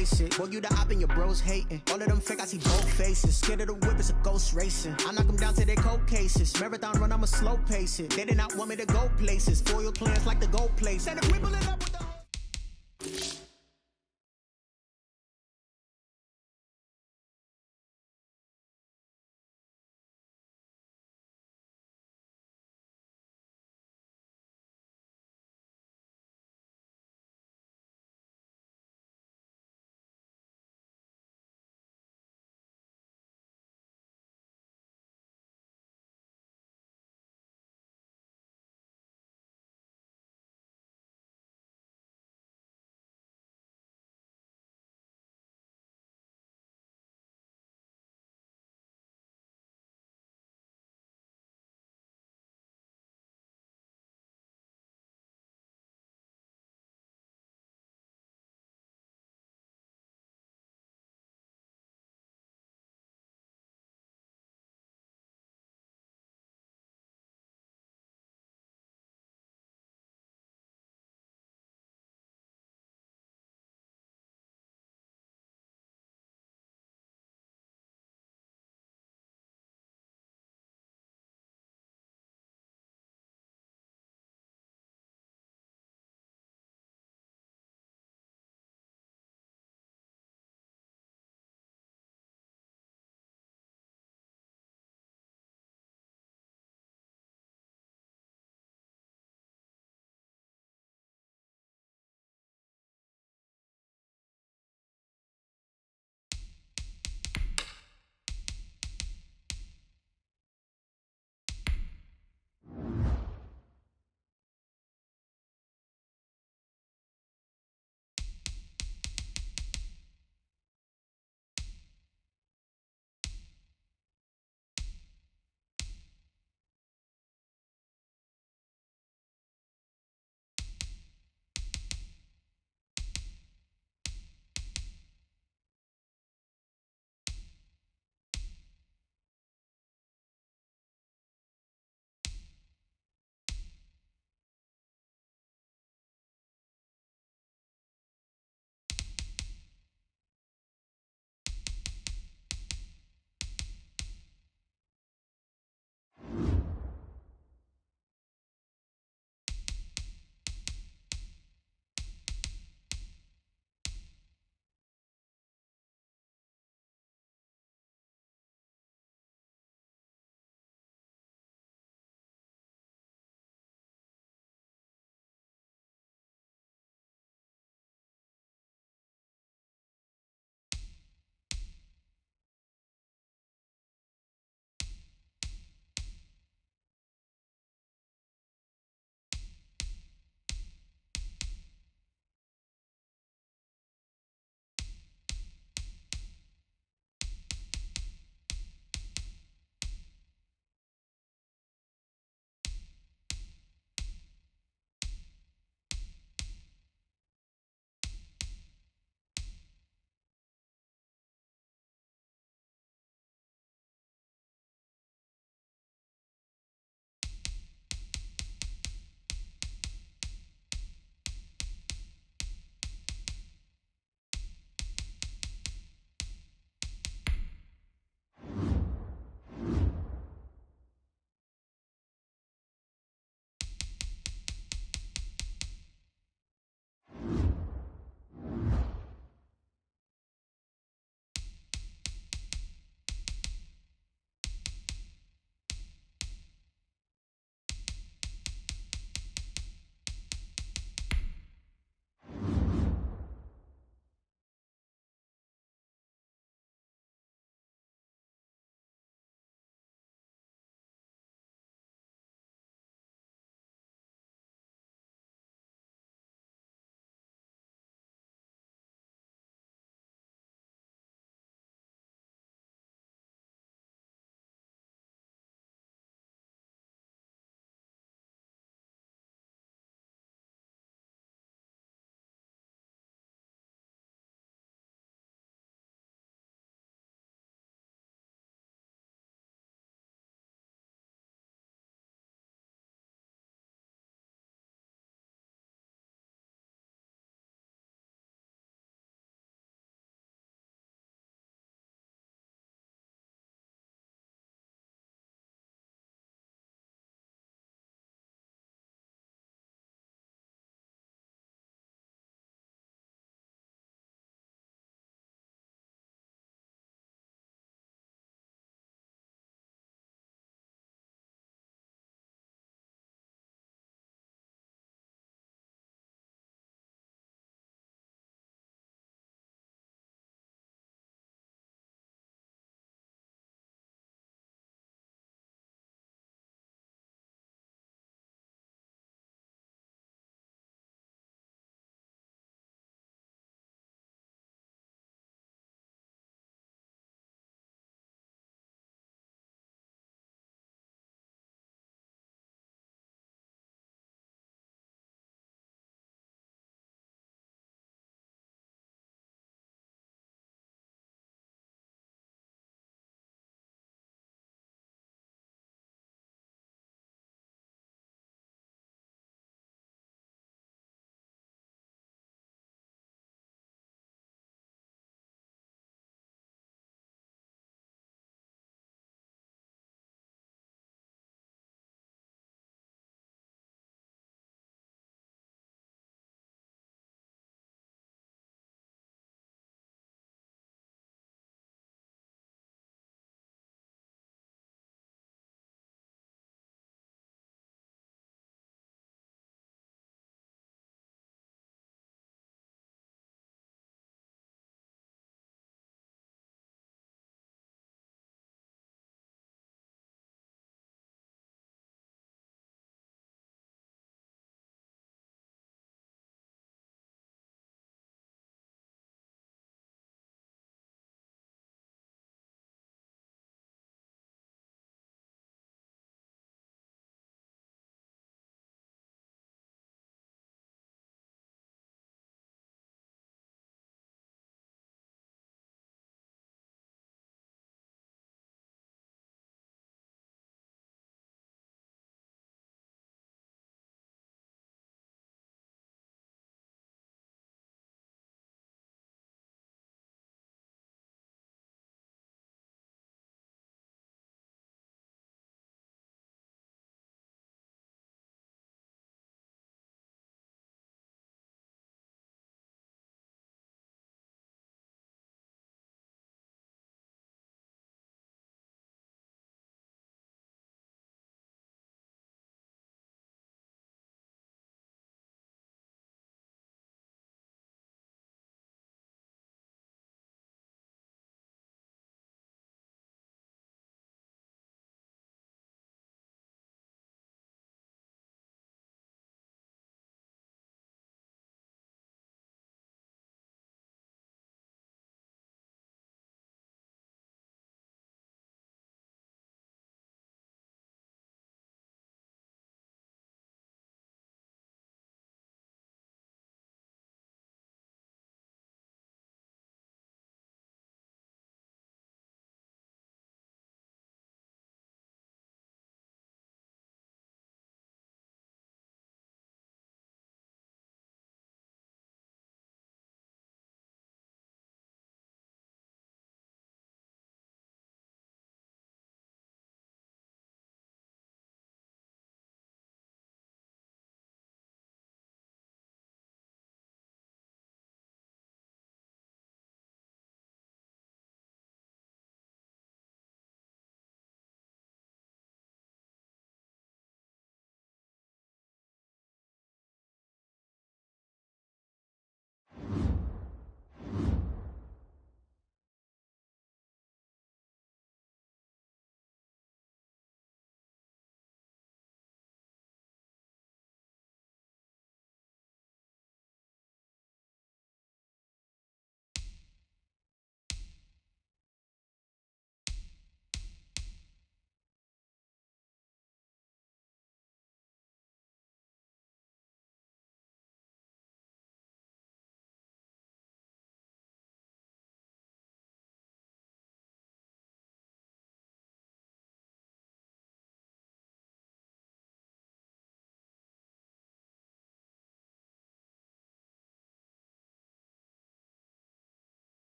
face it. Boy, you the op and your bros hating. All of them fake, I see both faces. Scared of the whip, it's a ghost racing. I knock them down to their cold cases. Marathon run, I'ma slow pace it. They did not want me to go places. Foil clans like the gold place. And if we pull it up with the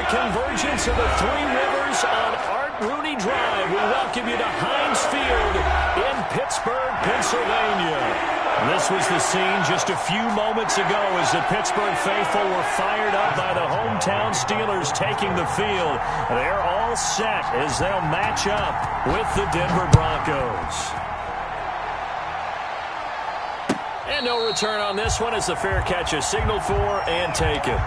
convergence of the Three Rivers on Art Rooney Drive. We welcome you to Heinz Field in Pittsburgh, Pennsylvania. This was the scene just a few moments ago as the Pittsburgh faithful were fired up by the hometown Steelers taking the field. They're all set as they'll match up with the Denver Broncos. And no return on this one as the fair catch is signaled for and taken.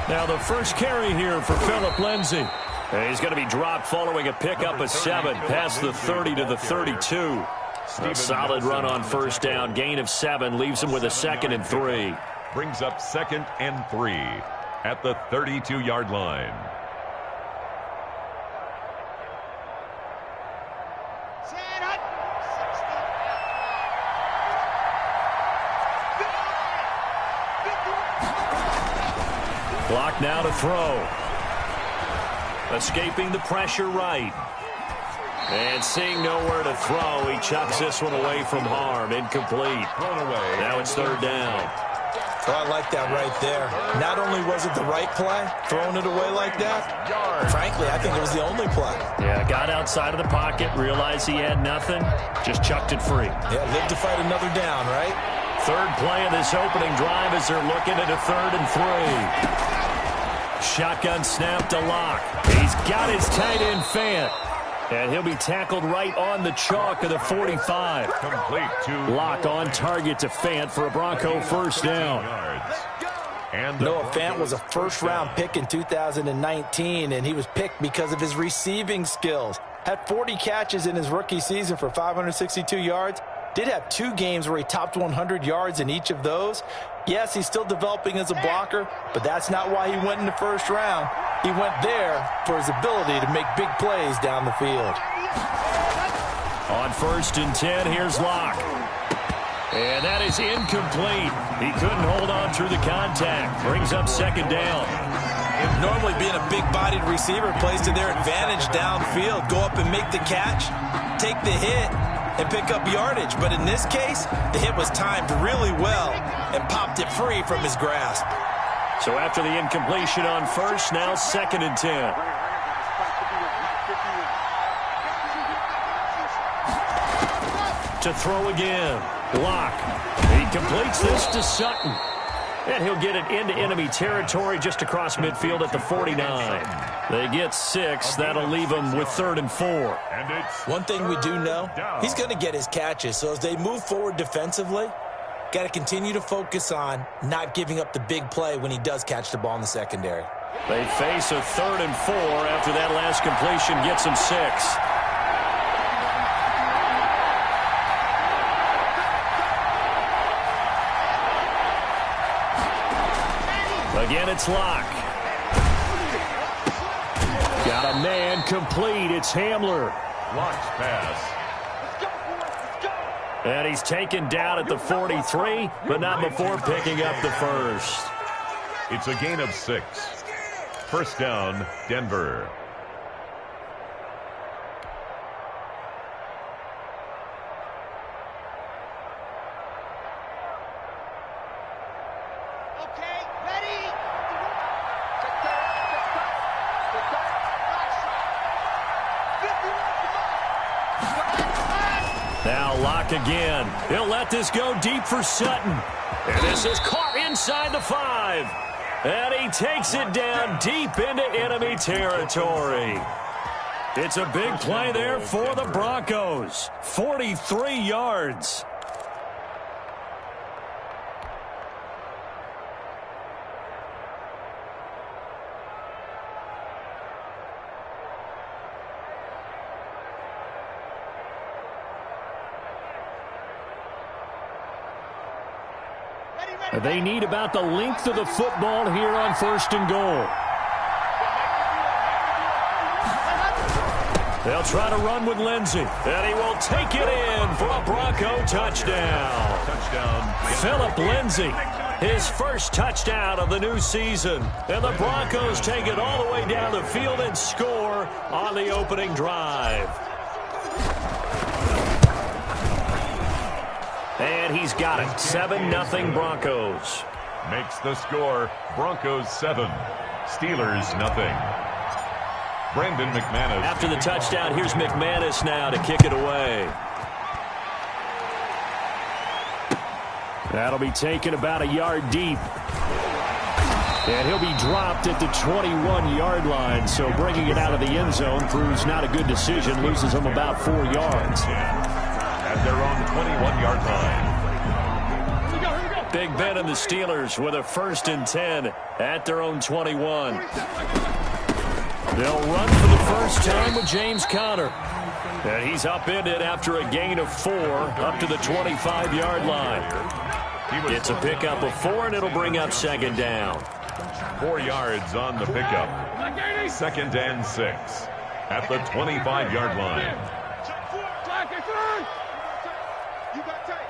Now the first carry here for Phillip Lindsay. He's going to be dropped following a pickup of 7 past the 30 to the 32. A solid run on first down. Gain of 7 leaves him with a 2nd and 3. Brings up 2nd and 3 at the 32-yard line. Clock now to throw. Escaping the pressure right. And seeing nowhere to throw, he chucks this one away from harm. Incomplete. Now it's 3rd down. Oh, I like that right there. Not only was it the right play, throwing it away like that, frankly, I think it was the only play. Yeah, got outside of the pocket, realized he had nothing, just chucked it free. Yeah, lived to fight another down, right? 3rd play of this opening drive as they're looking at a 3rd and 3. Shotgun snap to Locke. He's got his tight end Fant. And he'll be tackled right on the chalk of the 45. Complete to Locke on target to Fant for a Bronco first down. Noah Fant was a first-round pick in 2019, and he was picked because of his receiving skills. Had 40 catches in his rookie season for 562 yards. Did have 2 games where he topped 100 yards in each of those. Yes, he's still developing as a blocker, but that's not why he went in the first round. He went there for his ability to make big plays down the field. On 1st and 10, here's Locke. And that is incomplete. He couldn't hold on through the contact. Brings up 2nd down. Normally being a big-bodied receiver plays to their advantage downfield. Go up and make the catch, take the hit, and pick up yardage. But in this case, the hit was timed really well and popped it free from his grasp. So after the incompletion on 1st, now 2nd and 10. To throw again. Locke. He completes this to Sutton. And he'll get it into enemy territory just across midfield at the 49. They get 6. That'll leave them with 3rd and 4. One thing we do know, he's going to get his catches. So as they move forward defensively, got to continue to focus on not giving up the big play when he does catch the ball in the secondary. They face a 3rd and 4 after that last completion gets them 6. Again, it's Locke. Got a man complete. It's Hamler. Locke's pass. And he's taken down at the 43, but not before picking up the 1st. It's a gain of 6. First down, Denver. Now Locke again. He'll let this go deep for Sutton. And this is caught inside the 5. And he takes it down deep into enemy territory. It's a big play there for the Broncos. 43 yards. They need about the length of the football here on 1st and goal. They'll try to run with Lindsey, and he will take it in for a Bronco touchdown. Philip Lindsey, his first touchdown of the new season. And the Broncos take it all the way down the field and score on the opening drive. And he's got it. 7-0 Broncos. Makes the score Broncos 7, Steelers nothing. Brandon McManus. After the touchdown, here's McManus now to kick it away. That'll be taken about a yard deep. And he'll be dropped at the 21-yard line. So bringing it out of the end zone proves not a good decision. Loses him about 4 yards. At their own 21-yard line. Big Ben and the Steelers with a 1st and 10 at their own 21. They'll run for the first time with James Conner. And he's upended after a gain of 4 up to the 25-yard line. It's a pickup of 4, and it'll bring up 2nd down. 4 yards on the pickup. 2nd and 6 at the 25-yard line. You got tight.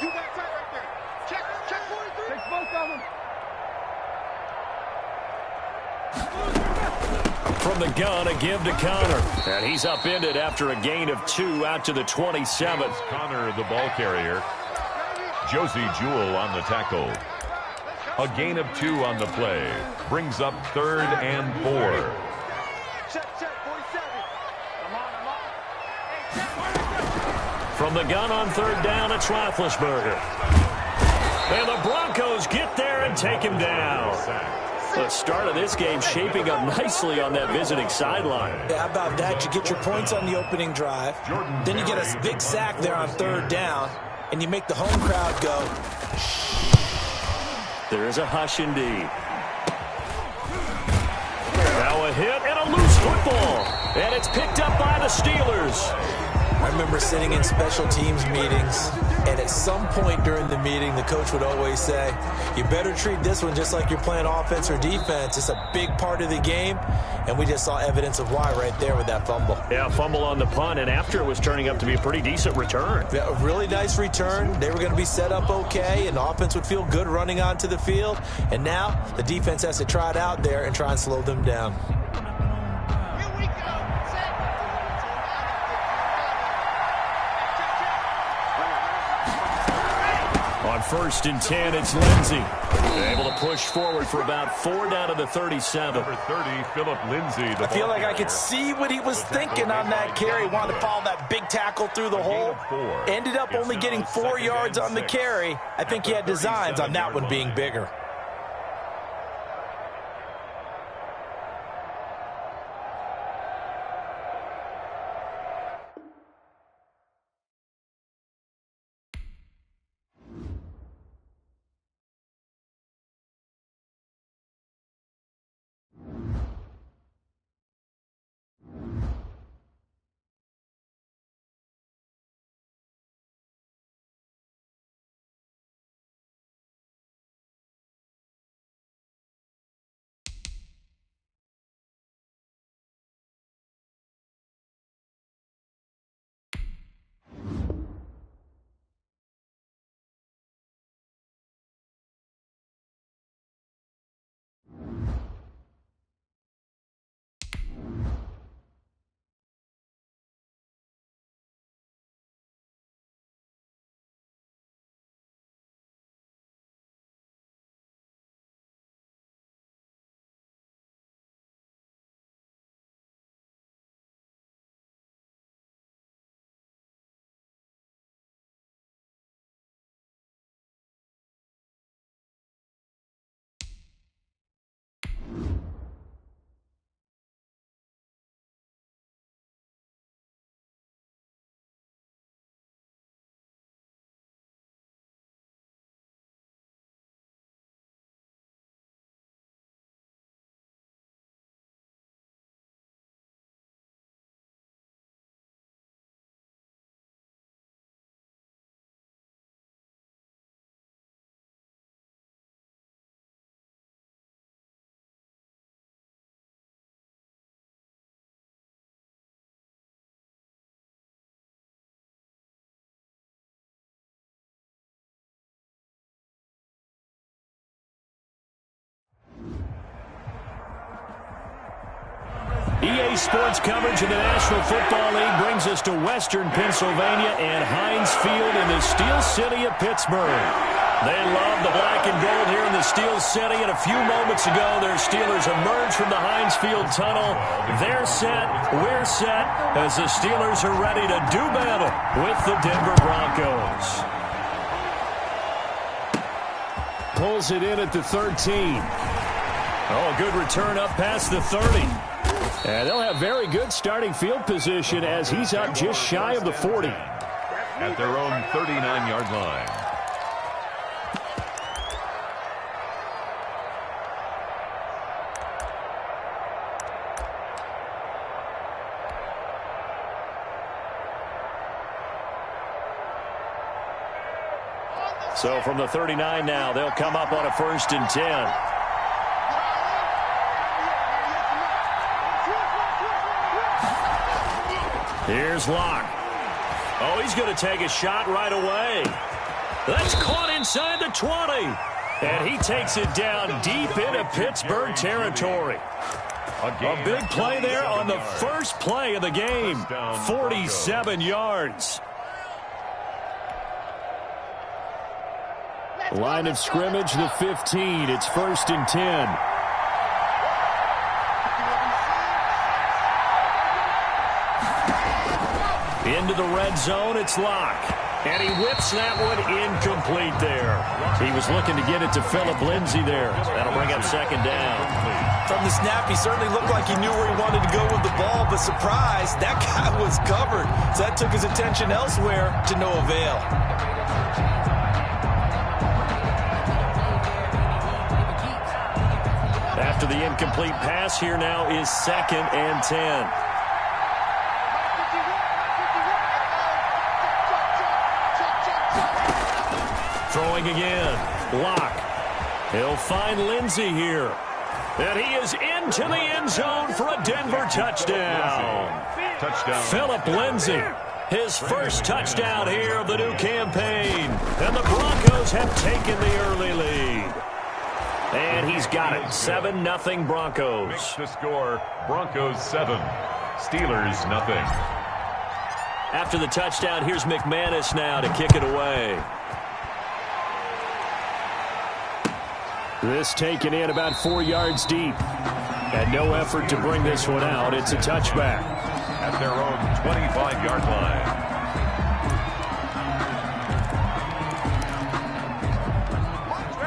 You got tight right there. Check 43. Take both of them. From the gun, a give to Conner. And he's upended after a gain of 2 out to the 27th. Conner, the ball carrier. Josie Jewell on the tackle. A gain of 2 on the play. Brings up 3rd and 4. Check 47. From the gun on 3rd down, it's Roethlisberger. And the Broncos get there and take him down. The start of this game shaping up nicely on that visiting sideline. Yeah, how about that? You get your points on the opening drive. Then you get a big sack there on 3rd down, and you make the home crowd go. There is a hush indeed. Now a hit and a loose football. And it's picked up by the Steelers. I remember sitting in special teams meetings, and at some point during the meeting, the coach would always say, you better treat this one just like you're playing offense or defense. It's a big part of the game, and we just saw evidence of why right there with that fumble. Yeah, fumble on the punt, and after it was turning up to be a pretty decent return. Yeah, a really nice return. They were going to be set up okay, and the offense would feel good running onto the field. And now the defense has to try it out there and try and slow them down. On 1st and 10, it's Lindsey. Able to push forward for about 4 down to the 37. Number 30, Philip Lindsey. I feel like I could see what he was thinking on that carry. Wanted to follow that big tackle through the hole. Ended up only getting 4 yards on the carry. I think he had designs on that one being bigger. EA Sports coverage of the National Football League brings us to Western Pennsylvania and Heinz Field in the Steel City of Pittsburgh. They love the black and gold here in the Steel City, and a few moments ago, their Steelers emerged from the Heinz Field tunnel. They're set, we're set, as the Steelers are ready to do battle with the Denver Broncos. Pulls it in at the 13. Oh, a good return up past the 30. And they'll have very good starting field position as he's up just shy of the 40. At their own 39-yard line. So from the 39 now, they'll come up on a 1st and 10. Here's Locke. Oh, he's going to take a shot right away. That's caught inside the 20. And he takes it down deep into Pittsburgh territory. A big play there on the first play of the game. 47 yards. Line of scrimmage, the 15. It's 1st and 10. Into the red zone, it's Locke. And he whips that one incomplete there. He was looking to get it to Philip Lindsay there. That'll bring up 2nd down. From the snap, he certainly looked like he knew where he wanted to go with the ball, but surprise, that guy was covered. So that took his attention elsewhere to no avail. After the incomplete pass, here now is 2nd and 10. Throwing again. Locke. He'll find Lindsay here. And he is into the end zone for a Denver touchdown. Philip Lindsay. His first touchdown here of the new campaign. And the Broncos have taken the early lead. And he's got it. 7-0 Broncos. Makes the score Broncos 7, Steelers nothing. After the touchdown, here's McManus now to kick it away. This taken in about 4 yards deep. And no effort to bring this one out. It's a touchback. At their own 25-yard line.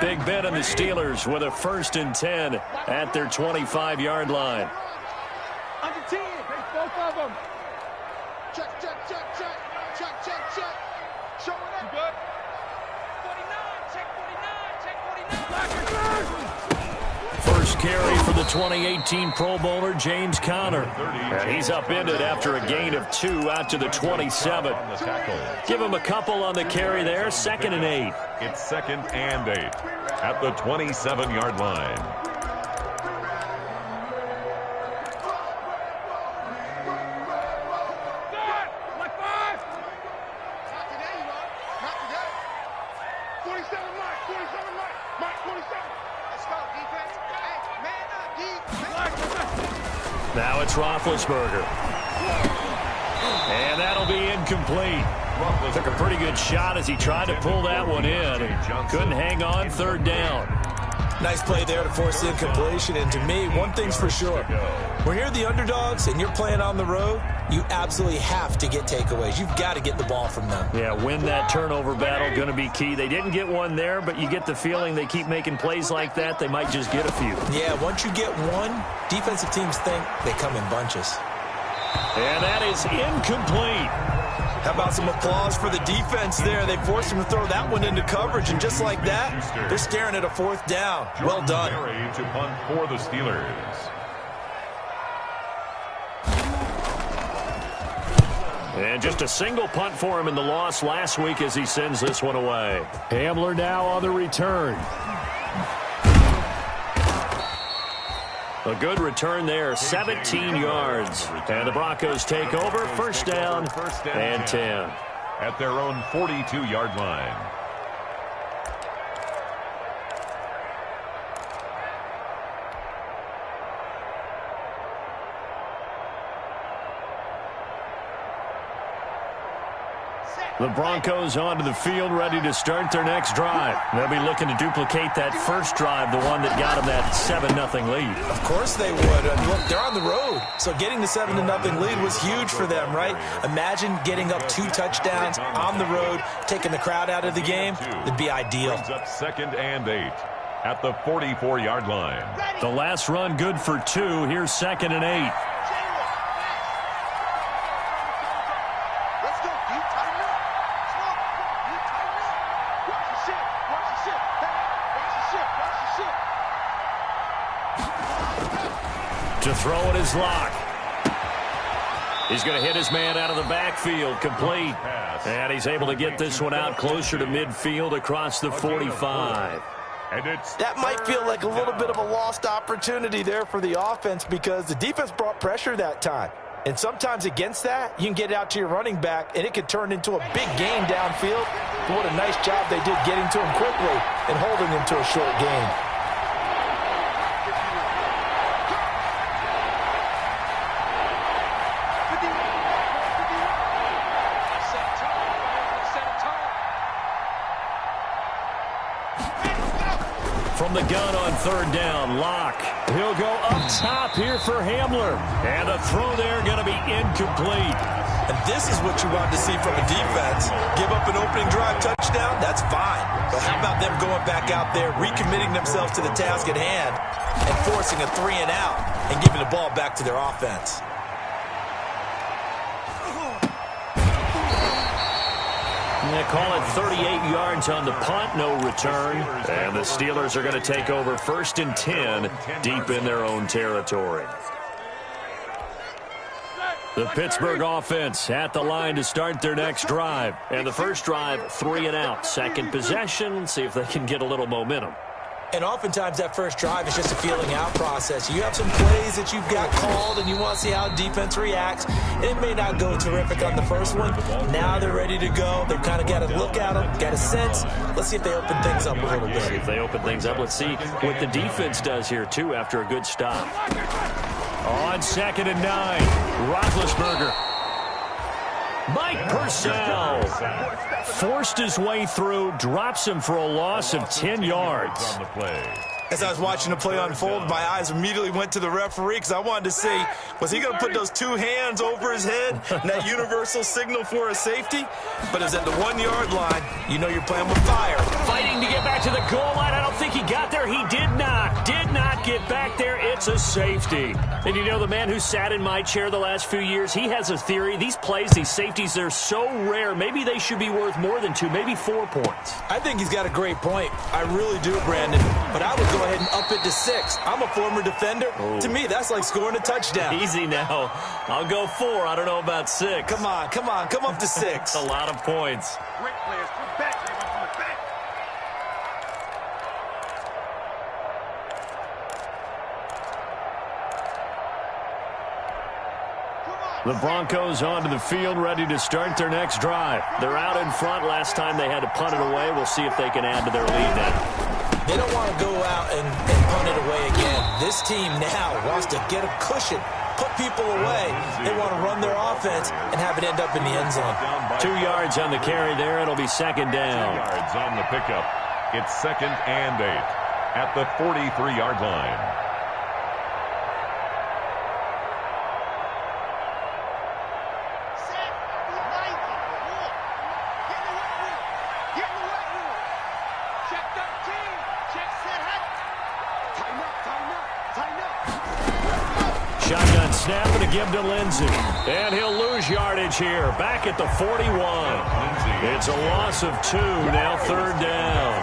Big bet on the Steelers with a 1st and 10 at their 25-yard line. Under 10. Take both of them. Check, check, check, check. Check, check, check. Show it up. Good. 49. Check 49. Check 49. First carry for the 2018 Pro Bowler, James Conner. And he's upended after a gain of 2 out to the 27. Give him a couple on the carry there. 2nd and 8. It's 2nd and 8 at the 27-yard line. Like 5. Not today, you know. Not today. 47 Mike. 47 Mike. Mike 47. Let's go, defense. Hey, man up, defense. Now it's Roethlisberger. And that'll be incomplete. Took a pretty good shot as he tried to pull that one in. Couldn't hang on. 3rd down. Nice play there to force the incompletion. And to me, one thing's for sure. When you're the underdogs and you're playing on the road, you absolutely have to get takeaways. You've got to get the ball from them. Yeah, win that turnover battle, going to be key. They didn't get one there, but you get the feeling they keep making plays like that, they might just get a few. Yeah, once you get one, defensive teams think they come in bunches. And that is incomplete. How about some applause for the defense there? They forced him to throw that one into coverage, and just like that, they're staring at a 4th down. Well done. To punt for the Steelers. And just a single punt for him in the loss last week as he sends this one away. Hamler now on the return. A good return there, 17 yards. And the Broncos take over, 1st down and 10. At their own 42-yard line. The Broncos onto the field, ready to start their next drive. They'll be looking to duplicate that first drive, the one that got them that 7-0 lead. Of course they would. Look, they're on the road, so getting the 7-0 lead was huge for them, right? Imagine getting up 2 touchdowns on the road, taking the crowd out of the game. It'd be ideal. Brings up 2nd and 8 at the 44-yard line. The last run good for 2. Here's 2nd and 8. To throw it is Locke. He's going to hit his man out of the backfield, complete. And he's able to get this one out closer to midfield across the 45. That might feel like a little bit of a lost opportunity there for the offense because the defense brought pressure that time. And sometimes against that, you can get it out to your running back, and it could turn into a big gain downfield. But what a nice job they did getting to him quickly and holding him to a short gain. From the gun on 3rd down, Locke. He'll go up top here for Hamler. And a throw there going to be incomplete. And this is what you want to see from a defense. Give up an opening drive touchdown, that's fine. But how about them going back out there, recommitting themselves to the task at hand, and forcing a 3-and-out and giving the ball back to their offense. They call it 38 yards on the punt, no return. And the Steelers are going to take over 1st and 10 deep in their own territory. The Pittsburgh offense at the line to start their next drive. And the first drive, 3-and-out. Second possession, see if they can get a little momentum. And oftentimes that first drive is just a feeling out process. You have some plays that you've got called and you want to see how defense reacts. It may not go terrific on the first one. Now they're ready to go. They've kind of got to look at them, got a sense. Let's see if they open things up a little bit. See if they open things up. Let's see what the defense does here, too, after a good stop. On 2nd and 9, Roethlisberger. Mike Purcell forced his way through, drops him for a loss of 10 yards. As I was watching the play unfold, my eyes immediately went to the referee because I wanted to see, was he going to put those 2 hands over his head and that universal signal for a safety? But it was at the 1-yard line. You know you're playing with fire. Fighting to get back to the goal line. I don't think he got there. He did not get back there. It's a safety. And you know, the man who sat in my chair the last few years, he has a theory. These plays, these safeties, they're so rare. Maybe they should be worth more than 2, maybe 4 points. I think he's got a great point. I really do, Brandon. But I would go ahead and up it to 6. I'm a former defender. Oh. To me, that's like scoring a touchdown. Easy now. I'll go 4. I don't know about 6. Come on. Come up to 6. That's a lot of points. Great players from back. They went from the back. The Broncos onto the field, ready to start their next drive. They're out in front. Last time they had to punt it away. We'll see if they can add to their lead now. They don't want to go out and punt it away again. This team now wants to get a cushion, put people away. They want to run their offense and have it end up in the end zone. 2 yards on the carry there. It'll be 2nd down. 2 yards on the pickup. It's 2nd and 8 at the 43-yard line. Shotgun snap and a give to Lindsey. And he'll lose yardage here. Back at the 41. It's a loss of 2. Now 3rd down.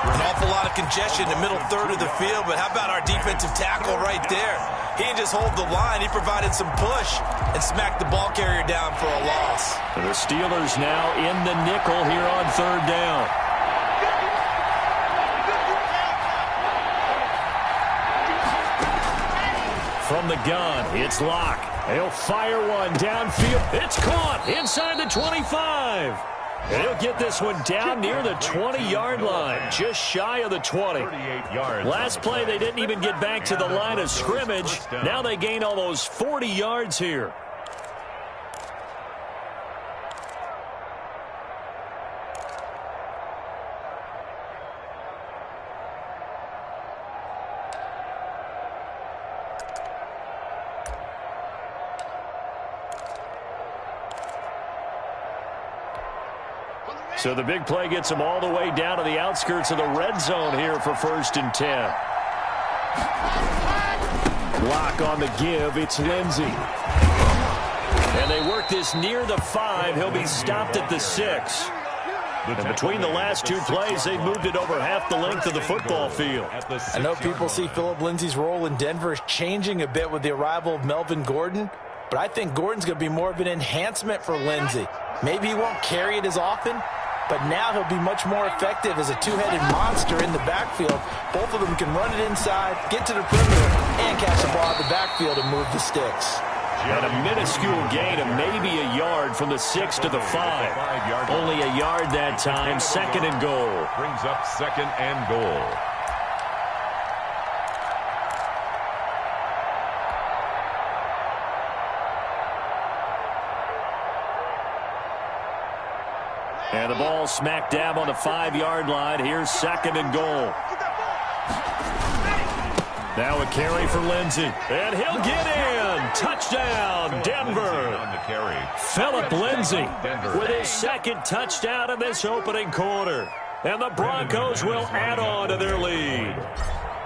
An awful lot of congestion in the middle third of the field, but how about our defensive tackle right there? He didn't just hold the line. He provided some push and smacked the ball carrier down for a loss. The Steelers now in the nickel here on 3rd down. From the gun, it's Locke. He'll fire one downfield. It's caught inside the 25. And he'll get this one down near the 20-yard line, just shy of the 20. Last play, they didn't even get back to the line of scrimmage. Now they gain almost 40 yards here. So the big play gets them all the way down to the outskirts of the red zone here for 1st and 10. Block on the give. It's Lindsey. And they work this near the 5. He'll be stopped at the 6. And between the last two plays, they've moved it over half the length of the football field. I know people see Phillip Lindsay's role in Denver changing a bit with the arrival of Melvin Gordon, but I think Gordon's going to be more of an enhancement for Lindsay. Maybe he won't carry it as often, but now he'll be much more effective as a two-headed monster in the backfield. Both of them can run it inside, get to the perimeter, and catch the ball in the backfield and move the sticks. And a minuscule gain of maybe a yard from the 6 to the 5. Only a yard that time. 2nd and goal. Brings up 2nd and goal. And the ball smack dab on the 5-yard line. Here's 2nd and goal. Now a carry for Lindsey. And he'll get in. Touchdown, Denver. Phillip Lindsay with his 2nd touchdown in this opening quarter. And the Broncos will add on to their lead.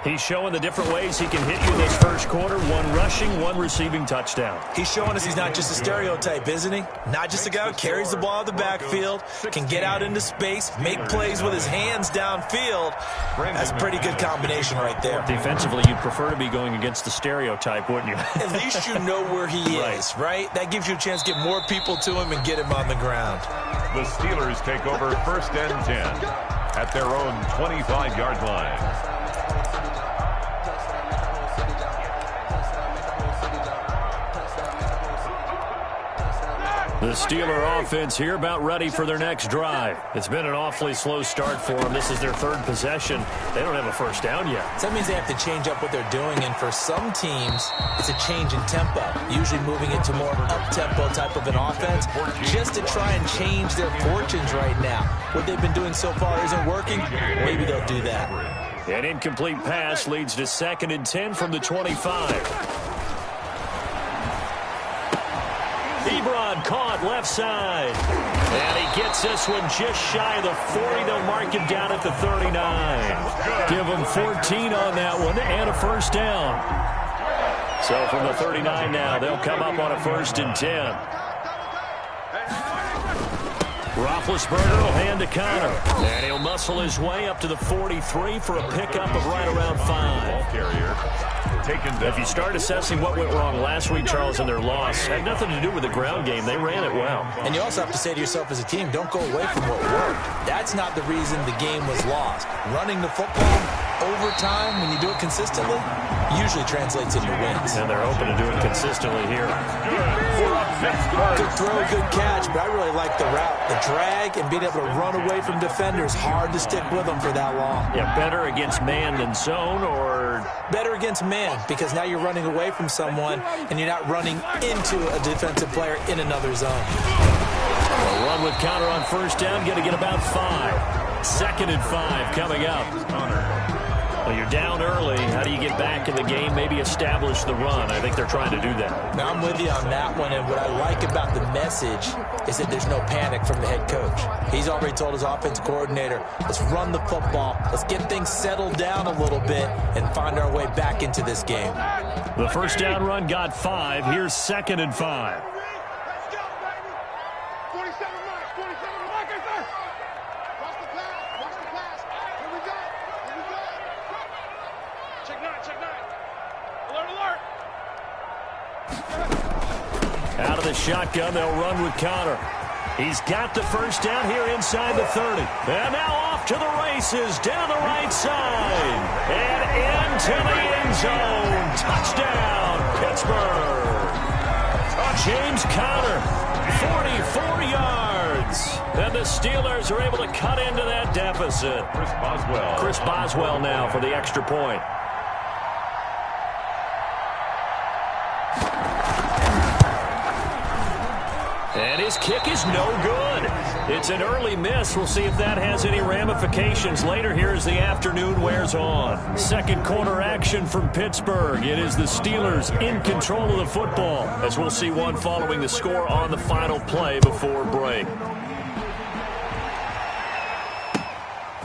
He's showing the different ways he can hit you in this first quarter. 1 rushing, 1 receiving touchdown. He's showing us he's not just a stereotype, isn't he? Not just a guy who carries the ball in the backfield, can get out into space, make plays with his hands downfield. That's a pretty good combination right there. Defensively, you'd prefer to be going against the stereotype, wouldn't you? At least you know where he is, right? That gives you a chance to get more people to him and get him on the ground. The Steelers take over 1st and 10 at their own 25-yard line. The Steeler offense here about ready for their next drive. It's been an awfully slow start for them. This is their 3rd possession. They don't have a first down yet. So that means they have to change up what they're doing, and for some teams, it's a change in tempo, usually moving into more up-tempo type of an offense just to try and change their fortunes right now. What they've been doing so far isn't working. Maybe they'll do that. An incomplete pass leads to 2nd and 10 from the 25. Ebron caught left side. And he gets this one just shy of the 40. They'll mark him down at the 39. Give him 14 on that one and a first down. So from the 39 now, they'll come up on a 1st and 10. Roethlisberger will hand to Connor. And he'll muscle his way up to the 43 for a pickup of right around 5. Ball carrier. If you start assessing what went wrong last week, Charles, in their loss, had nothing to do with the ground game. They ran it well. And you also have to say to yourself as a team, don't go away from what worked. That's not the reason the game was lost. Running the football over time, when you do it consistently, usually translates into wins. And they're hoping to do it consistently here. Good throw, good catch, but I really like the route. The drag and being able to run away from defenders, hard to stick with them for that long. Yeah, better against man than zone, or better against man, because now you're running away from someone and you're not running into a defensive player in another zone. A run with counter on first down, going to get about 5. 2nd and 5 coming up. Well, you're down early. How do you get back in the game? Maybe establish the run. I think they're trying to do that. Now, I'm with you on that one, and what I like about the message is that there's no panic from the head coach. He's already told his offensive coordinator, let's run the football, let's get things settled down a little bit, and find our way back into this game. The first down run got 5. Here's 2nd and 5. Out of the shotgun, they'll run with Connor. He's got the first down here inside the 30. And now off to the races down the right side. And into the end zone. Touchdown, Pittsburgh. James Conner, 44 yards. And the Steelers are able to cut into that deficit. Chris Boswell now for the extra point. And his kick is no good. It's an early miss. We'll see if that has any ramifications later here as the afternoon wears on. Second quarter action from Pittsburgh. It is the Steelers in control of the football, as we'll see one following the score on the final play before break.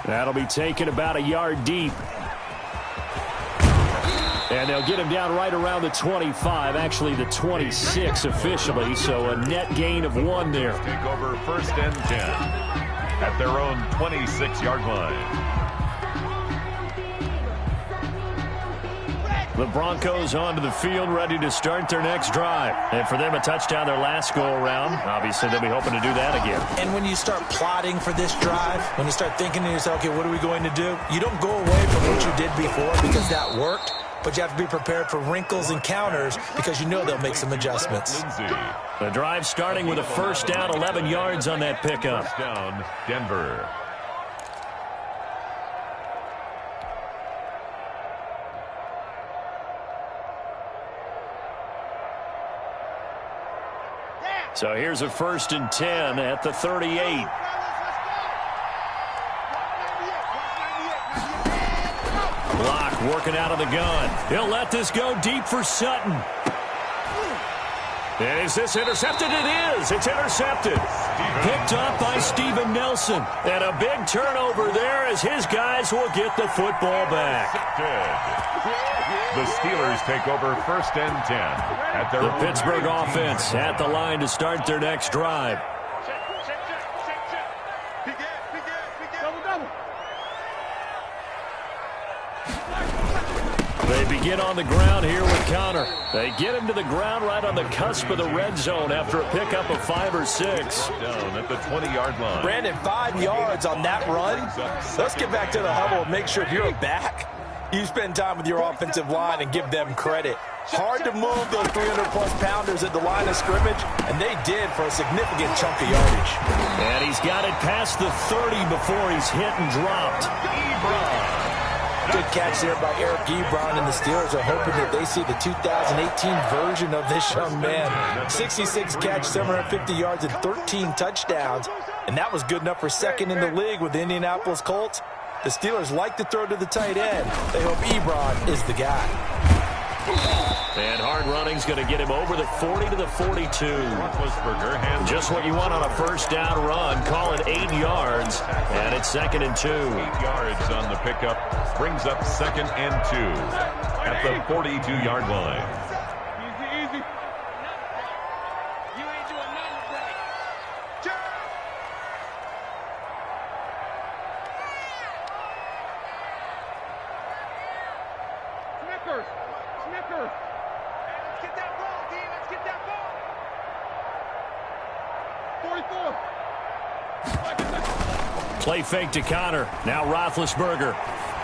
That'll be taken about a yard deep. And they'll get him down right around the 25, actually the 26 officially, so a net gain of 1 there. Take over 1st and 10 at their own 26-yard line. The Broncos onto the field, ready to start their next drive. And for them, a touchdown their last go-around. Obviously, they'll be hoping to do that again. And when you start plotting for this drive, when you start thinking to yourself, okay, what are we going to do? You don't go away from what you did before because that worked. But you have to be prepared for wrinkles and counters because you know they'll make some adjustments. The drive starting with a 1st down, 11 yards on that pickup. 1st down, Denver. So here's a 1st and 10 at the 38. Block working out of the gun. He'll let this go deep for Sutton. And is this intercepted? It is. It's intercepted. Picked up by Steven Nelson. And a big turnover there as his guys will get the football back. The Steelers take over 1st and 10 at their The Pittsburgh offense at the line to start their next drive. They begin on the ground here with Connor. They get him to the ground right on the cusp of the red zone after a pickup of 5 or 6. Down at the 20-yard line. Brandon, 5 yards on that run. Let's get back to the huddle and make sure if you're a back, you spend time with your offensive line and give them credit. Hard to move those 300-plus pounders at the line of scrimmage, and they did for a significant chunk of yardage. And he's got it past the 30 before he's hit and dropped. Good catch there by Eric Ebron, and the Steelers are hoping that they see the 2018 version of this young man. 66 catch, 750 yards, and 13 touchdowns. And that was good enough for 2nd in the league with the Indianapolis Colts. The Steelers like to throw to the tight end. They hope Ebron is the guy. And hard running's going to get him over the 40 to the 42. Just what you want on a 1st down run. Call it 8 yards, and it's 2nd and 2. 8 yards on the pickup brings up 2nd and 2 at the 42-yard line. Easy. You ain't doing nothing right. Snickers. Let's get that ball, D. Let's get that ball. 44. Play fake to Connor. Now Roethlisberger.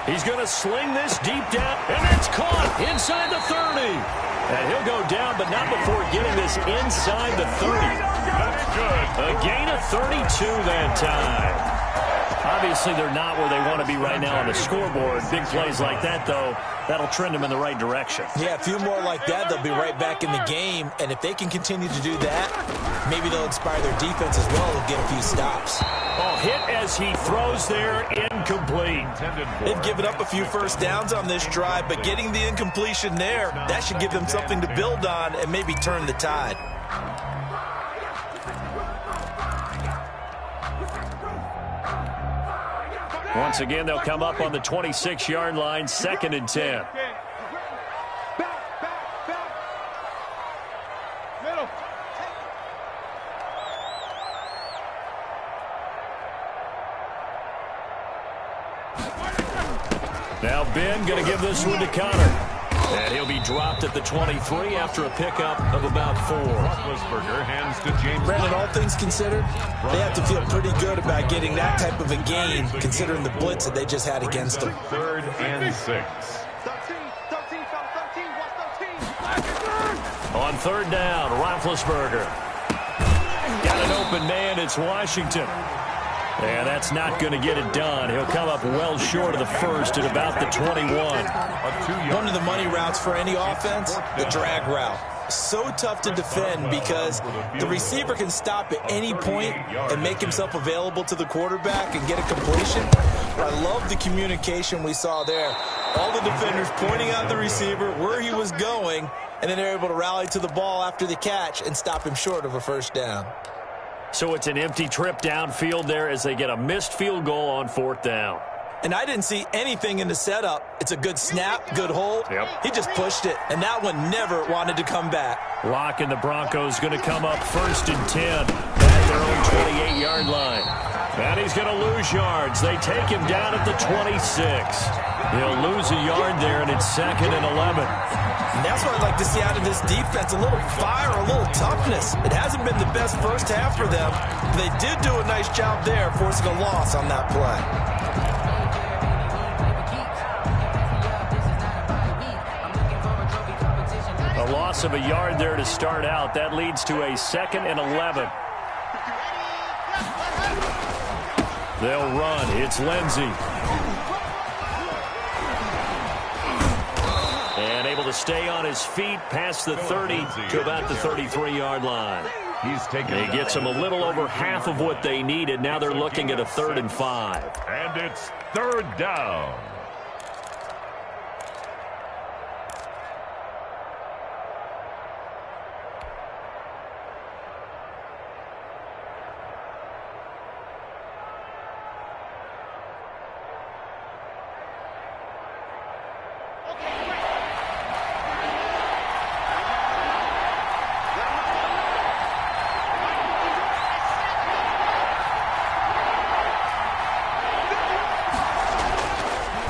He's going to sling this deep down, and it's caught inside the 30. And he'll go down, but not before getting this inside the 30. That's good. A gain of 32 that time. Obviously, they're not where they want to be right now on the scoreboard. Big plays like that, though, that'll trend them in the right direction. Yeah, a few more like that, they'll be right back in the game. And if they can continue to do that, maybe they'll inspire their defense as well. They'll get a few stops. Oh, hit as he throws there, incomplete. They've given up a few 1st downs on this drive, but getting the incompletion there, that should give them something to build on and maybe turn the tide. Once again, they'll come up on the 26-yard line, 2nd and 10. Middle. Now Ben going to give this one to Connor. And he'll be dropped at the 23 after a pickup of about 4. Roethlisberger hands to James. Brandon, all things considered, they have to feel pretty good about getting that type of a gain, considering the blitz that they just had against them. 3rd and 6. 13, watch 13. On 3rd down, Roethlisberger. Got an open man, it's Washington. And that's not going to get it done. He'll come up well short of the 1st at about the 21. One of the money routes for any offense, the drag route. So tough to defend because the receiver can stop at any point and make himself available to the quarterback and get a completion. But I love the communication we saw there. All the defenders pointing out the receiver, where he was going, and then they're able to rally to the ball after the catch and stop him short of a 1st down. So it's an empty trip downfield there as they get a missed field goal on 4th down. And I didn't see anything in the setup. It's a good snap, good hold. Yep. He just pushed it, and that one never wanted to come back. Locke and the Broncos going to come up 1st and 10 at their own 28-yard line. And he's going to lose yards. They take him down at the 26. He'll lose a yard there, and it's 2nd and 11. And that's what I'd like to see out of this defense, a little fire, a little toughness. It hasn't been the best first half for them. They did do a nice job there, forcing a loss on that play. A loss of a yard there to start out. That leads to a 2nd and 11. They'll run. It's Lindsey. And able to stay on his feet past the 30 to about the 33-yard line. He gets them a little over half of what they needed. Now they're looking at a 3rd and 5. And it's 3rd down.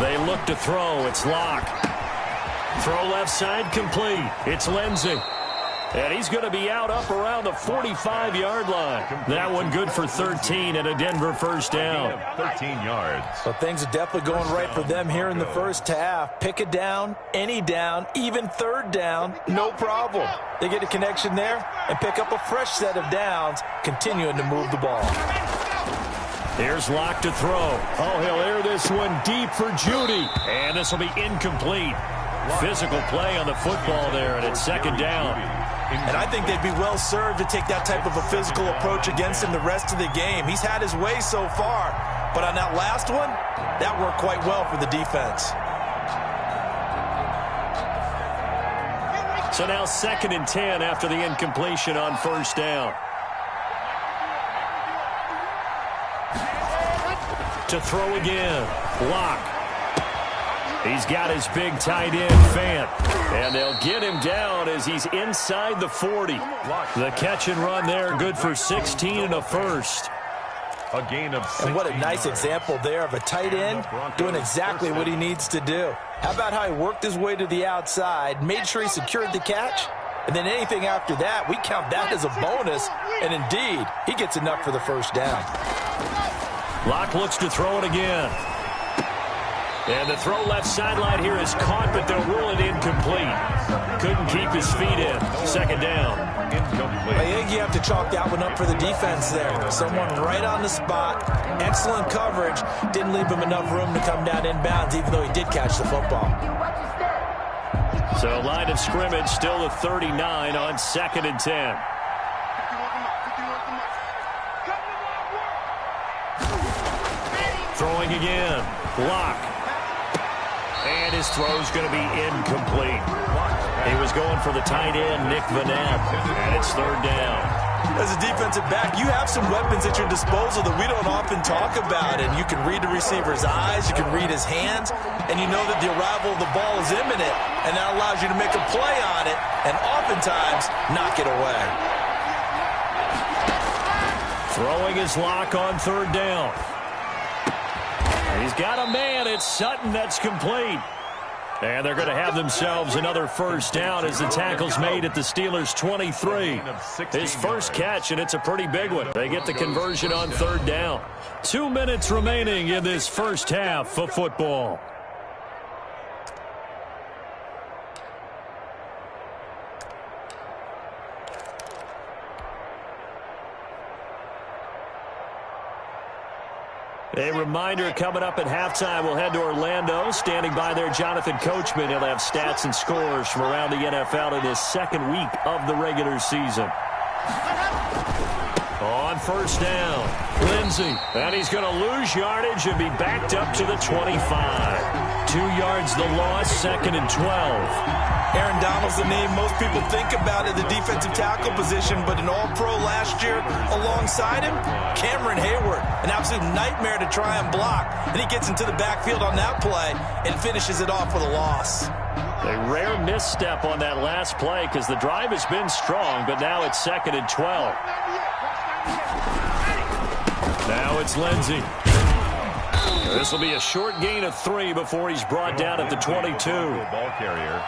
They look to throw. It's Locke. Throw left side complete. It's Lindsey. And he's going to be out up around the 45-yard line. That one good for 13 and a Denver 1st down. 13 yards. So things are definitely going right for them here in the first half. Pick a down, any down, even 3rd down, no problem. They get a connection there and pick up a fresh set of downs, continuing to move the ball. Here's Locke to throw. Oh, he'll air this one deep for Judy. And this will be incomplete. Physical play on the football there, and it's 2nd down. And I think they'd be well served to take that type of a physical approach against him the rest of the game. He's had his way so far, but on that last one, that worked quite well for the defense. So now 2nd and 10 after the incompletion on 1st down. To throw again, Locke. He's got his big tight end, Fant. And they'll get him down as he's inside the 40. The catch and run there, good for 16 and a 1st. A gain of 16 And what a nice example there of a tight end doing exactly what he needs to do. How about how he worked his way to the outside, made sure he secured the catch, and then anything after that, we count that as a bonus. And indeed, he gets enough for the 1st down. Locke looks to throw it again. And the throw left sideline here is caught, but they'll rule it incomplete. Couldn't keep his feet in. 2nd down. I think you have to chalk that one up for the defense there. Someone right on the spot. Excellent coverage. Didn't leave him enough room to come down inbounds, even though he did catch the football. So line of scrimmage still at 39 on 2nd and 10. Throwing again. Locke. And his throw's going to be incomplete. He was going for the tight end, Nick Vanette. And it's 3rd down. As a defensive back, you have some weapons at your disposal that we don't often talk about. And you can read the receiver's eyes, you can read his hands, and you know that the arrival of the ball is imminent. And that allows you to make a play on it and oftentimes knock it away. Throwing his Locke on 3rd down. He's got a man. It's Sutton. That's complete. And they're going to have themselves another 1st down as the tackle's made at the Steelers' 23. His first catch, and it's a pretty big one. They get the conversion on 3rd down. 2 minutes remaining in this first half of football. A reminder coming up at halftime, we'll head to Orlando. Standing by there, Jonathan Coachman. He'll have stats and scores from around the NFL in his 2nd week of the regular season. On 1st down, Lindsey. And he's going to lose yardage and be backed up to the 25. 2 yards the loss, 2nd and 12. Aaron Donald almost the name most people think about at the defensive tackle position, but an all-pro last year alongside him, Cameron Hayward. An absolute nightmare to try and block. And he gets into the backfield on that play and finishes it off with a loss. A rare misstep on that last play because the drive has been strong, but now it's 2nd and 12. Now it's Lindsey. This will be a short gain of 3 before he's brought down at the 22. Ball carrier.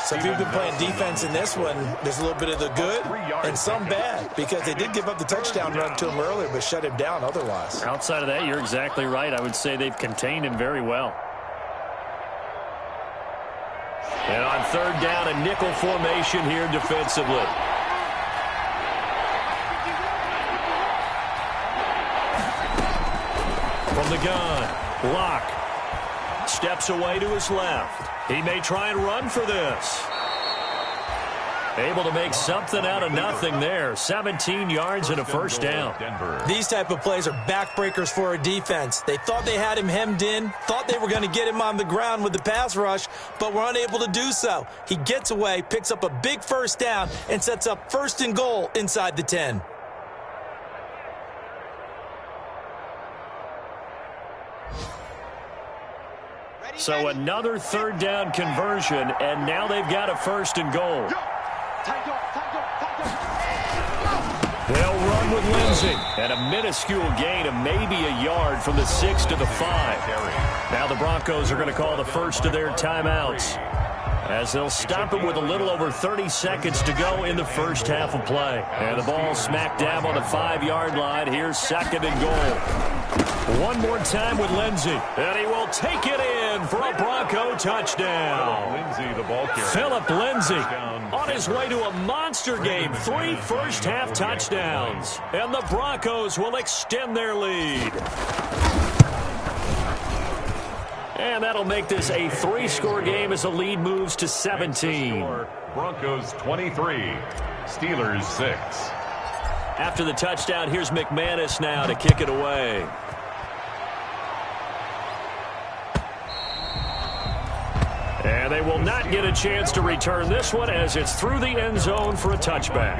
So if you've been playing defense in this one, there's a little bit of the good and some bad, because they did give up the touchdown run to him earlier, but shut him down otherwise. Outside of that, you're exactly right. I would say they've contained him very well. And on 3rd down, a nickel formation here defensively. From the gun, Locke steps away to his left. He may try and run for this. Able to make something out of nothing there. 17 yards and a first down. These type of plays are backbreakers for a defense. They thought they had him hemmed in, thought they were going to get him on the ground with the pass rush, but were unable to do so. He gets away, picks up a big first down, and sets up 1st and goal inside the 10. So another 3rd down conversion, and now they've got a 1st and goal. They'll run with Lindsey. And a minuscule gain of maybe a yard from the 6 to the 5. Now the Broncos are going to call the first of their timeouts, as they'll stop it with a little over 30 seconds to go in the first half of play. And the ball smack dab on the 5-yard line. Here's 2nd and goal. One more time with Lindsey, and he will take it in for a Bronco touchdown. Phillip Lindsey on his way to a monster game. 3 first-half touchdowns, and the Broncos will extend their lead. And that'll make this a 3-score game as the lead moves to 17. Broncos 23, Steelers 6. After the touchdown, here's McManus now to kick it away. And they will not get a chance to return this one as it's through the end zone for a touchback.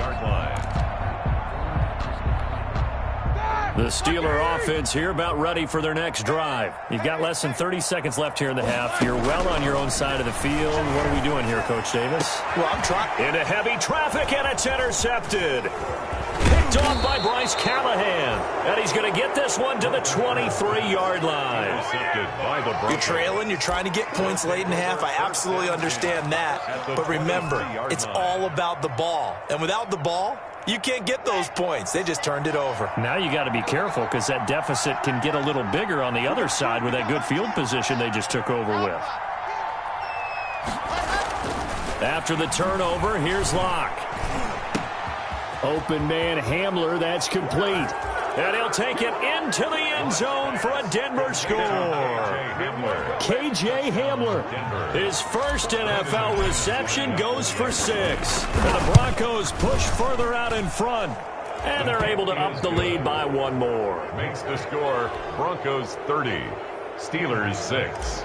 The Steeler offense here about ready for their next drive. You've got less than 30 seconds left here in the half. You're well on your own side of the field. What are we doing here, Coach Davis? Well, I'm trying. Into heavy traffic, and it's intercepted. Picked off by Bryce Callahan. And he's going to get this one to the 23-yard line. You're trailing. You're trying to get points late in the half. I absolutely understand that. But remember, it's all about the ball. And without the ball, you can't get those points. They just turned it over. Now you got to be careful because that deficit can get a little bigger on the other side with that good field position they just took over with. After the turnover, here's Locke. Open man Hamler, that's complete. And he'll take it into the end zone for a Denver score. K.J. Hamler, his first NFL reception, goes for 6. And the Broncos push further out in front. And they're able to up the lead by 1 more. Makes the score Broncos 30, Steelers 6.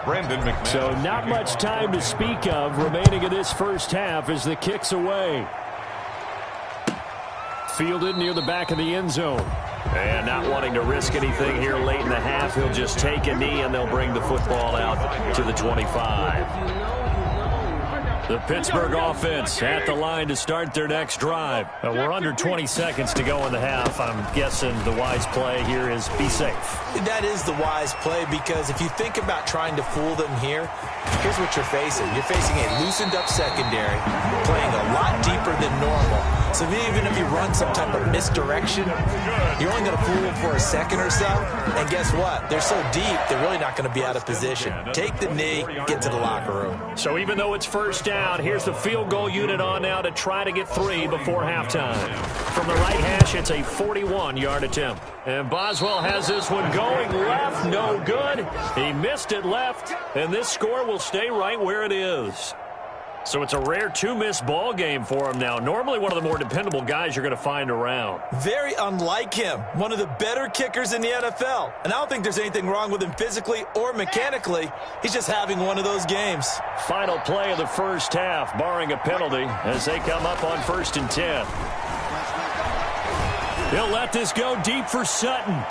Brandon McManus. So not much time to speak of remaining in this first half as the kick's away. Fielded near the back of the end zone. And not wanting to risk anything here late in the half, he'll just take a knee and they'll bring the football out to the 25. The Pittsburgh offense at the line to start their next drive. We're under 20 seconds to go in the half. I'm guessing the wise play here is be safe. That is the wise play, because if you think about trying to fool them here, here's what you're facing. You're facing a loosened up secondary, playing a lot deeper than normal. So even if you run some type of misdirection, you're only going to fool them for a second or so. And guess what? They're so deep, they're really not going to be out of position. Take the knee, get to the locker room. So even though it's first down, here's the field goal unit on now to try to get 3 before halftime. From the right hash, it's a 41-yard attempt. And Boswell has this one going left, no good. He missed it left, and this score will stay right where it is. So it's a rare two-miss ball game for him now. Normally one of the more dependable guys you're going to find around. Very unlike him. One of the better kickers in the NFL. And I don't think there's anything wrong with him physically or mechanically. He's just having one of those games. Final play of the first half, barring a penalty, as they come up on 1st and 10. He'll let this go deep for Sutton.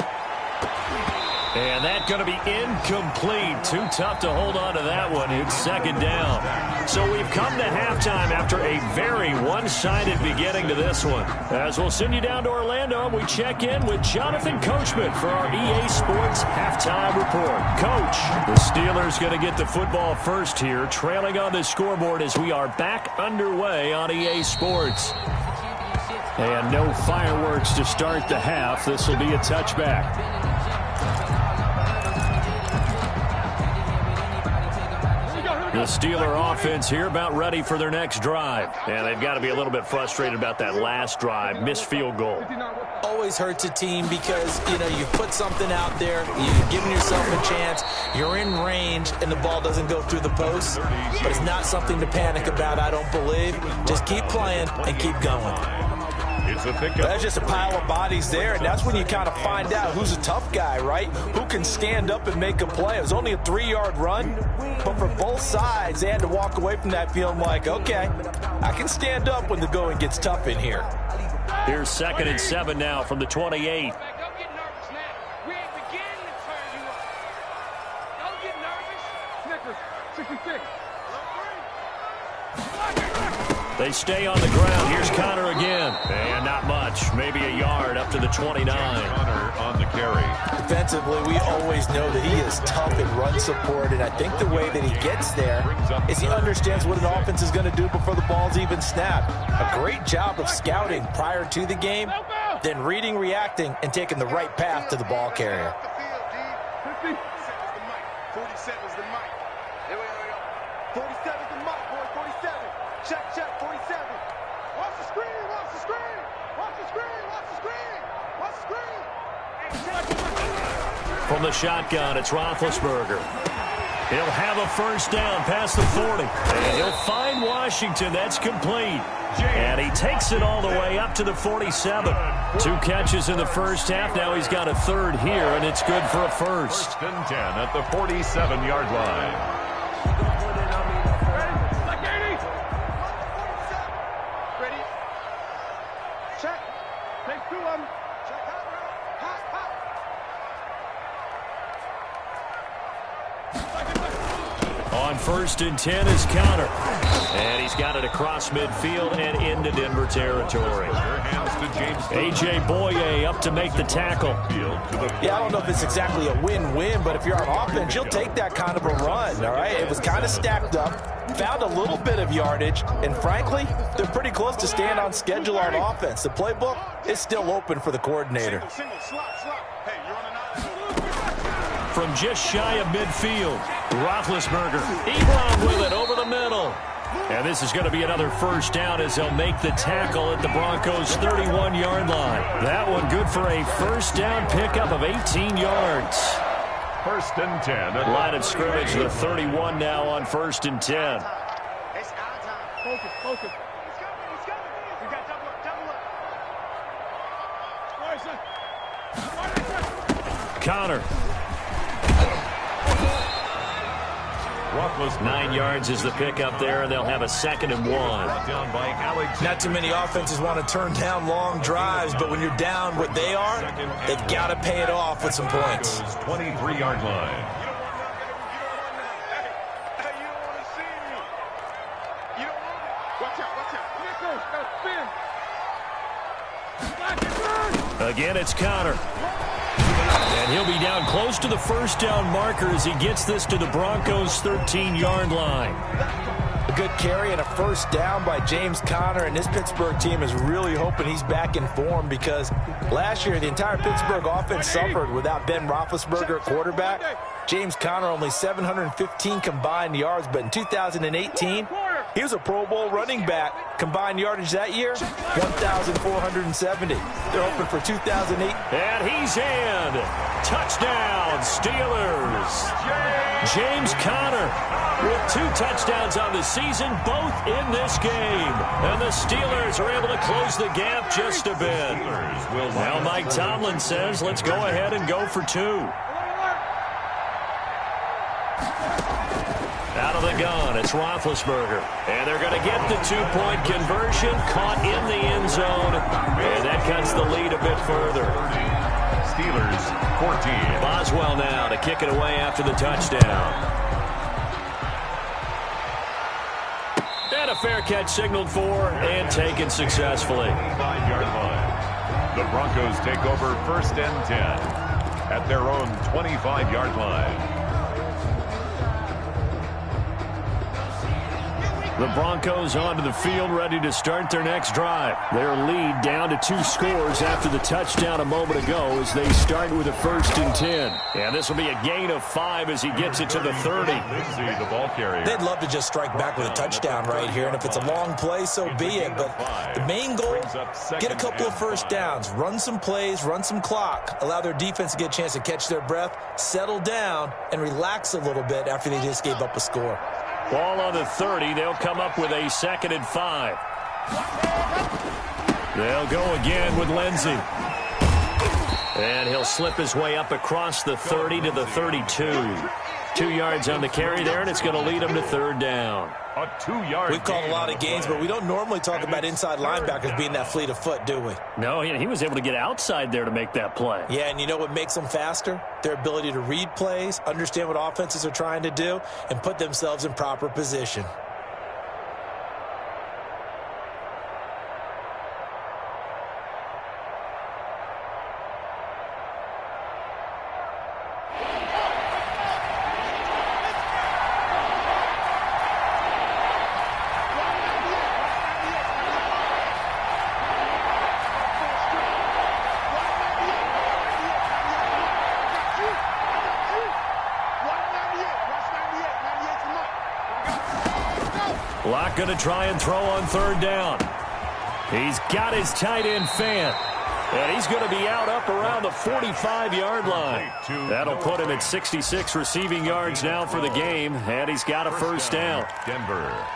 And that's going to be incomplete. Too tough to hold on to that one. It's 2nd down. So we've come to halftime after a very one-sided beginning to this one. As we'll send you down to Orlando, we check in with Jonathan Coachman for our EA Sports Halftime Report. Coach, the Steelers going to get the football first here, trailing on the scoreboard as we are back underway on EA Sports. And no fireworks to start the half. This will be a touchback. The Steeler offense here about ready for their next drive. And they've got to be a little bit frustrated about that last drive. Missed field goal. Always hurts a team because, you've put something out there. You've given yourself a chance. You're in range, and the ball doesn't go through the post. But it's not something to panic about, I don't believe. Just keep playing and keep going. It's a pickup. There's just a pile of bodies there, and that's when you kind of find out who's a tough guy, right? Who can stand up and make a play. It was only a 3-yard run, but for both sides, they had to walk away from that feeling like, okay, I can stand up when the going gets tough in here. Here's 2nd and 7 now from the 28. Don't get nervous now. We ain't beginning to turn you up. Don't get nervous. Snickers, 66. They stay on the ground. Here's Connor again. And not much. Maybe a yard up to the 29. Connor on the carry. Defensively, we always know that he is tough in run support, and I think the way that he gets there is he understands what an offense is going to do before the ball's even snapped. A great job of scouting prior to the game, then reading, reacting, and taking the right path to the ball carrier. 47 is the mic. Here we go. 47 is the mic, boy. 47. Check, 47. Watch the screen, watch the screen. Watch the screen, watch the screen. Watch the screen. From the shotgun, it's Roethlisberger. He'll have a first down past the 40. And he'll find Washington. That's complete. And he takes it all the way up to the 47. 2 catches in the first half. Now he's got a third here, and it's good for a first. 1st and 10 at the 47-yard line. On 1st and 10 is Connor. And he's got it across midfield and into Denver territory. A.J. Boye up to make the tackle. Yeah, I don't know if it's exactly a win-win, but if you're on offense, you'll take that kind of a run, all right? It was kind of stacked up, found a little bit of yardage, and frankly, they're pretty close to staying on schedule on offense. The playbook is still open for the coordinator. From just shy of midfield, Roethlisberger. Ebron with it over the middle. And this is going to be another first down as they'll make the tackle at the Broncos' 31-yard line. That one good for a first down pickup of 18 yards. 1st and 10. Line of scrimmage, the 31 now on 1st and 10. Focus. He's coming. We got double up. Connor. 9 yards is the pickup there, and they'll have a 2nd and 1. Not too many offenses want to turn down long drives, but when you're down what they are, they've got to pay it off with some points. 23-yard line. Again, it's Connor. And he'll be down close to the first down marker as he gets this to the Broncos' 13-yard line. A good carry and a first down by James Conner, and this Pittsburgh team is really hoping he's back in form because last year the entire Pittsburgh offense suffered without Ben Roethlisberger at quarterback. James Conner only 715 combined yards, but in 2018, he was a Pro Bowl running back. Combined yardage that year, 1,470. They're hoping for 2008. And he's in. Touchdown, Steelers. James Conner. with 2 touchdowns on the season, both in this game. And the Steelers are able to close the gap just a bit. Now Mike Tomlin says, let's go ahead and go for 2. Out of the gun, it's Roethlisberger. And they're going to get the 2-point conversion, caught in the end zone. And that cuts the lead a bit further. Steelers 14. Boswell now to kick it away after the touchdown. And a fair catch signaled for and taken successfully. 5-yard line. The Broncos take over 1st and 10 at their own 25-yard line. The Broncos onto the field, ready to start their next drive. Their lead down to 2 scores after the touchdown a moment ago as they start with a 1st and 10. And this will be a gain of 5 as he gets it to the 30. The ball carrier. They'd love to just strike back with a touchdown right here, and if it's a long play, so be it. But the main goal, get a couple of first downs, run some plays, run some clock, allow their defense to get a chance to catch their breath, settle down, and relax a little bit after they just gave up a score. Ball on the 30. They'll come up with a 2nd and 5. They'll go again with Lindsey. And he'll slip his way up across the 30 to the 32. 2 yards on the carry there, and it's going to lead him to 3rd down. A 2-yard. We've called a lot of games, but we don't normally talk about inside linebackers being that fleet of foot, do we? No, he was able to get outside there to make that play. Yeah, and you know what makes them faster? Their ability to read plays, understand what offenses are trying to do, and put themselves in proper position. Locke going to try and throw on 3rd down. He's got his tight end Fant. And he's going to be out up around the 45-yard line. That'll put him at 66 receiving yards now for the game. And he's got a 1st down. Denver.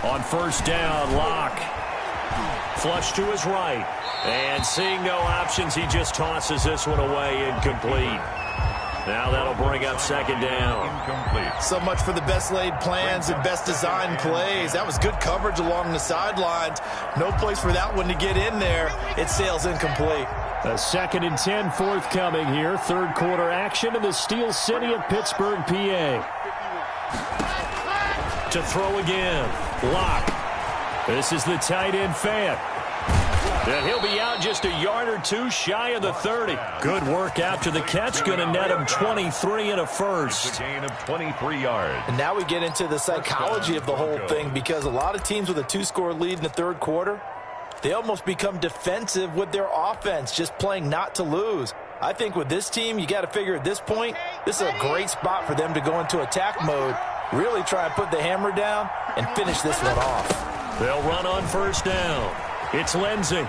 On 1st down, Locke. Flush to his right. And seeing no options, he just tosses this one away, incomplete. Now that'll bring up 2nd down. Incomplete. So much for the best laid plans and best designed plays. That was good coverage along the sidelines. No place for that one to get in there. It sails incomplete. A 2nd and 10 forthcoming here. 3rd quarter action in the Steel City of Pittsburgh, PA. To throw again. Locke. This is the tight end Fant. And he'll be out just a yard or 2 shy of the 30. Good work after the catch. Going to net him 23 and a 1st. A gain of 23 yards. And now we get into the psychology of the whole thing, because a lot of teams with a 2-score lead in the 3rd quarter, they almost become defensive with their offense, just playing not to lose. I think with this team, you got to figure at this point, this is a great spot for them to go into attack mode, really try and put the hammer down and finish this one off. They'll run on 1st down. It's Lindsey.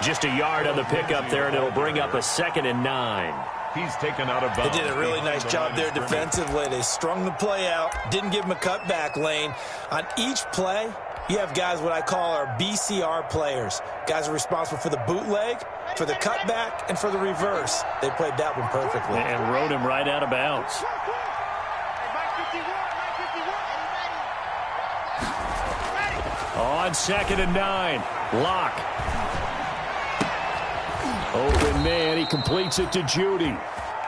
Just a yard on the pickup there, and it'll bring up a 2nd and 9. He's taken out of bounds. They did a really nice job there defensively. They strung the play out, didn't give him a cutback lane. On each play, you have guys what I call our BCR players. Guys are responsible for the bootleg, for the cutback, and for the reverse. They played that one perfectly. And rode him right out of bounds. On 2nd and 9, Locke. Open man, he completes it to Judy.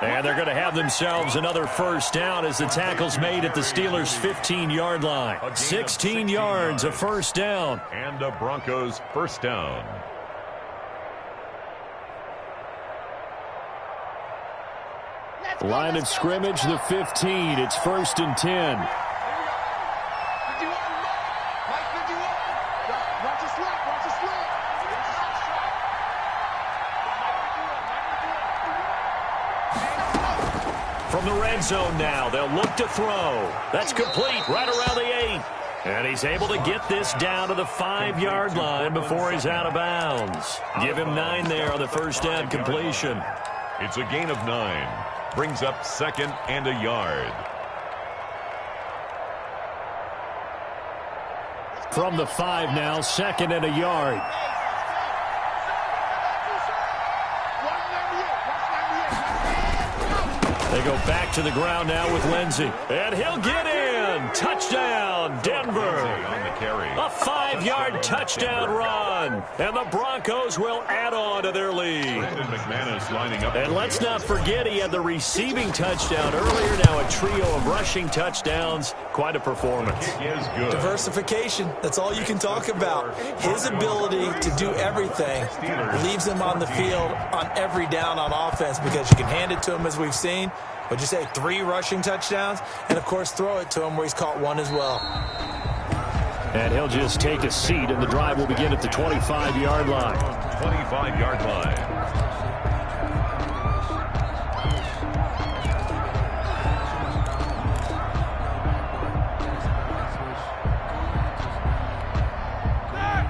And they're going to have themselves another 1st down as the tackle's made at the Steelers' 15-yard line. 16 yards, a 1st down. And the Broncos' 1st down. Line of scrimmage, the 15. It's 1st and 10. From the red zone now, they'll look to throw. That's complete right around the 8. And he's able to get this down to the 5-yard line before he's out of bounds. Give him 9 there on the first down completion. It's a gain of 9. Brings up 2nd and a yard. From the 5 now, 2nd and a yard. They go back to the ground now with Lindsey. And he'll get in. Touchdown, Denver. On the carry. A 5-yard touchdown run. And the Broncos will add on to their lead. McManus lining up. And let's not forget he had the receiving touchdown earlier. Now a trio of rushing touchdowns. Quite a performance. Is good. Diversification. That's all you can talk about. His ability to do everything leaves him on the field on every down on offense because you can hand it to him as we've seen. Would you say 3 rushing touchdowns? And, of course, throw it to him where he's caught 1 as well. And he'll just take a seat, and the drive will begin at the 25-yard line. 25-yard line.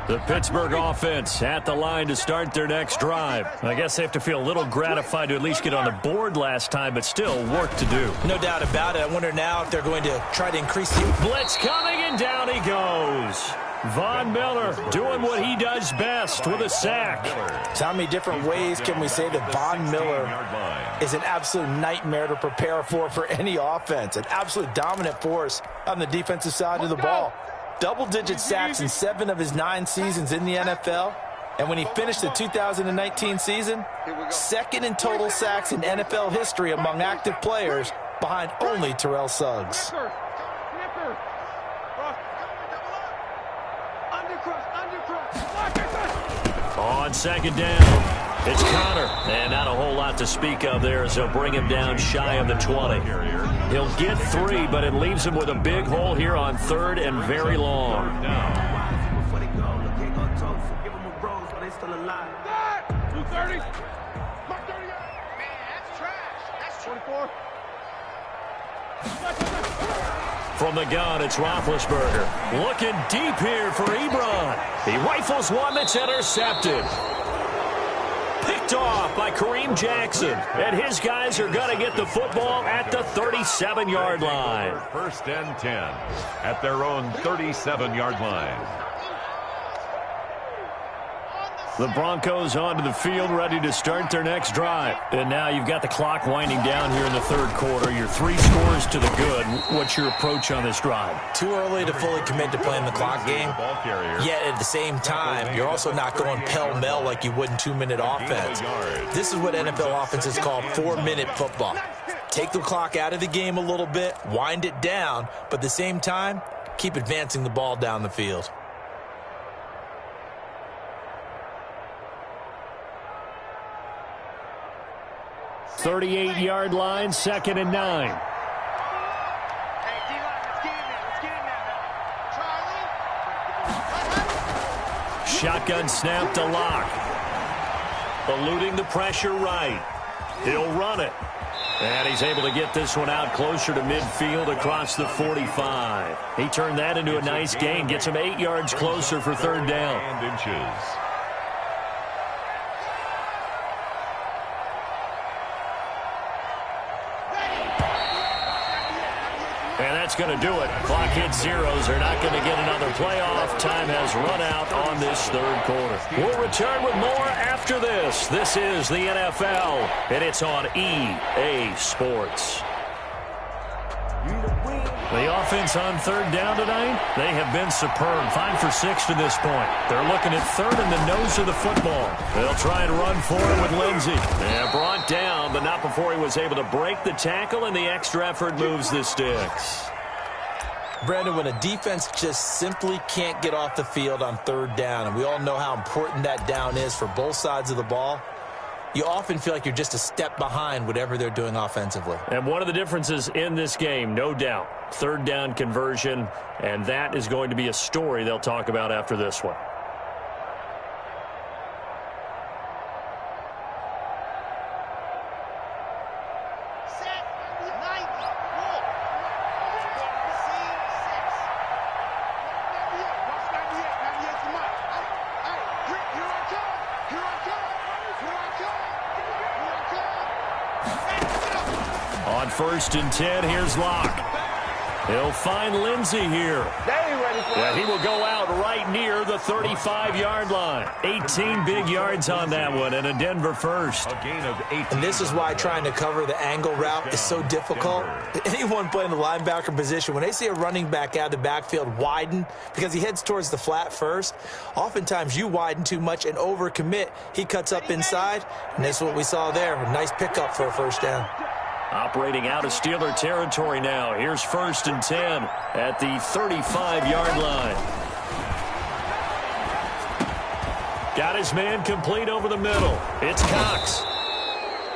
The Pittsburgh offense at the line to start their next drive. I guess they have to feel a little gratified to at least get on the board last time, but still work to do. No doubt about it. I wonder now if they're going to try to increase the... Blitz coming, and down he goes. Von Miller doing what he does best with a sack. So how many different ways can we say that Von Miller is an absolute nightmare to prepare for any offense? An absolute dominant force on the defensive side of the ball. Double-digit sacks in 7 of his 9 seasons in the NFL. And when he finished the 2019 season, 2nd in total sacks in NFL history among active players, behind only Terrell Suggs. On 2nd down, it's Connor. And not a whole lot to speak of there as they'll bring him down shy of the 20. He'll get 3, but it leaves him with a big hole here on 3rd and very long. Before they go, look, ain't gonna talk. Give them a rose, but they still alive. 230. Mark 30. Man, that's trash. That's 24. From the gun, it's Roethlisberger. Looking deep here for Ebron. He rifles one that's intercepted. Picked off by Kareem Jackson. And his guys are going to get the football at the 37-yard line. 1st and 10 at their own 37-yard line. The Broncos onto the field, ready to start their next drive. And now you've got the clock winding down here in the 3rd quarter. You're 3 scores to the good. What's your approach on this drive? Too early to fully commit to playing the clock game. Yet at the same time, you're also not going pell-mell like you would in 2-minute offense. This is what NFL offenses call 4-minute football. Take the clock out of the game a little bit, wind it down, but at the same time, keep advancing the ball down the field. 38-yard line, 2nd and 9. Shotgun snap to Lock. Eluding the pressure right. He'll run it. And he's able to get this one out closer to midfield across the 45. He turned that into a nice gain. Gets him 8 yards closer for 3rd down. And inches. And that's going to do it. Clock hits zeros. They're not going to get another playoff. Time has run out on this 3rd quarter. We'll return with more after this. This is the NFL, and it's on EA Sports. The offense on 3rd down tonight, they have been superb. 5 for 6 to this point. They're looking at 3rd in the nose of the football. They'll try and run for it with Lindsey. And brought down, but not before he was able to break the tackle, and the extra effort moves the sticks. Brandon, when a defense just simply can't get off the field on 3rd down, and we all know how important that down is for both sides of the ball, you often feel like you're just a step behind whatever they're doing offensively. And one of the differences in this game, no doubt, 3rd down conversion, and that is going to be a story they'll talk about after this one. On 1st and 10, here's Locke. He'll find Lindsey here. Yeah, he will go out right near the 35-yard line. 18 big yards on that one, and a Denver first. A gain of 8. And this is why trying to cover the angle route is so difficult. Anyone playing the linebacker position, when they see a running back out of the backfield widen because he heads towards the flat first, oftentimes you widen too much and overcommit. He cuts up inside, and that's what we saw there. A nice pickup for a first down. Operating out of Steeler territory now. Here's 1st and 10 at the 35-yard line. Got his man complete over the middle. It's Cox.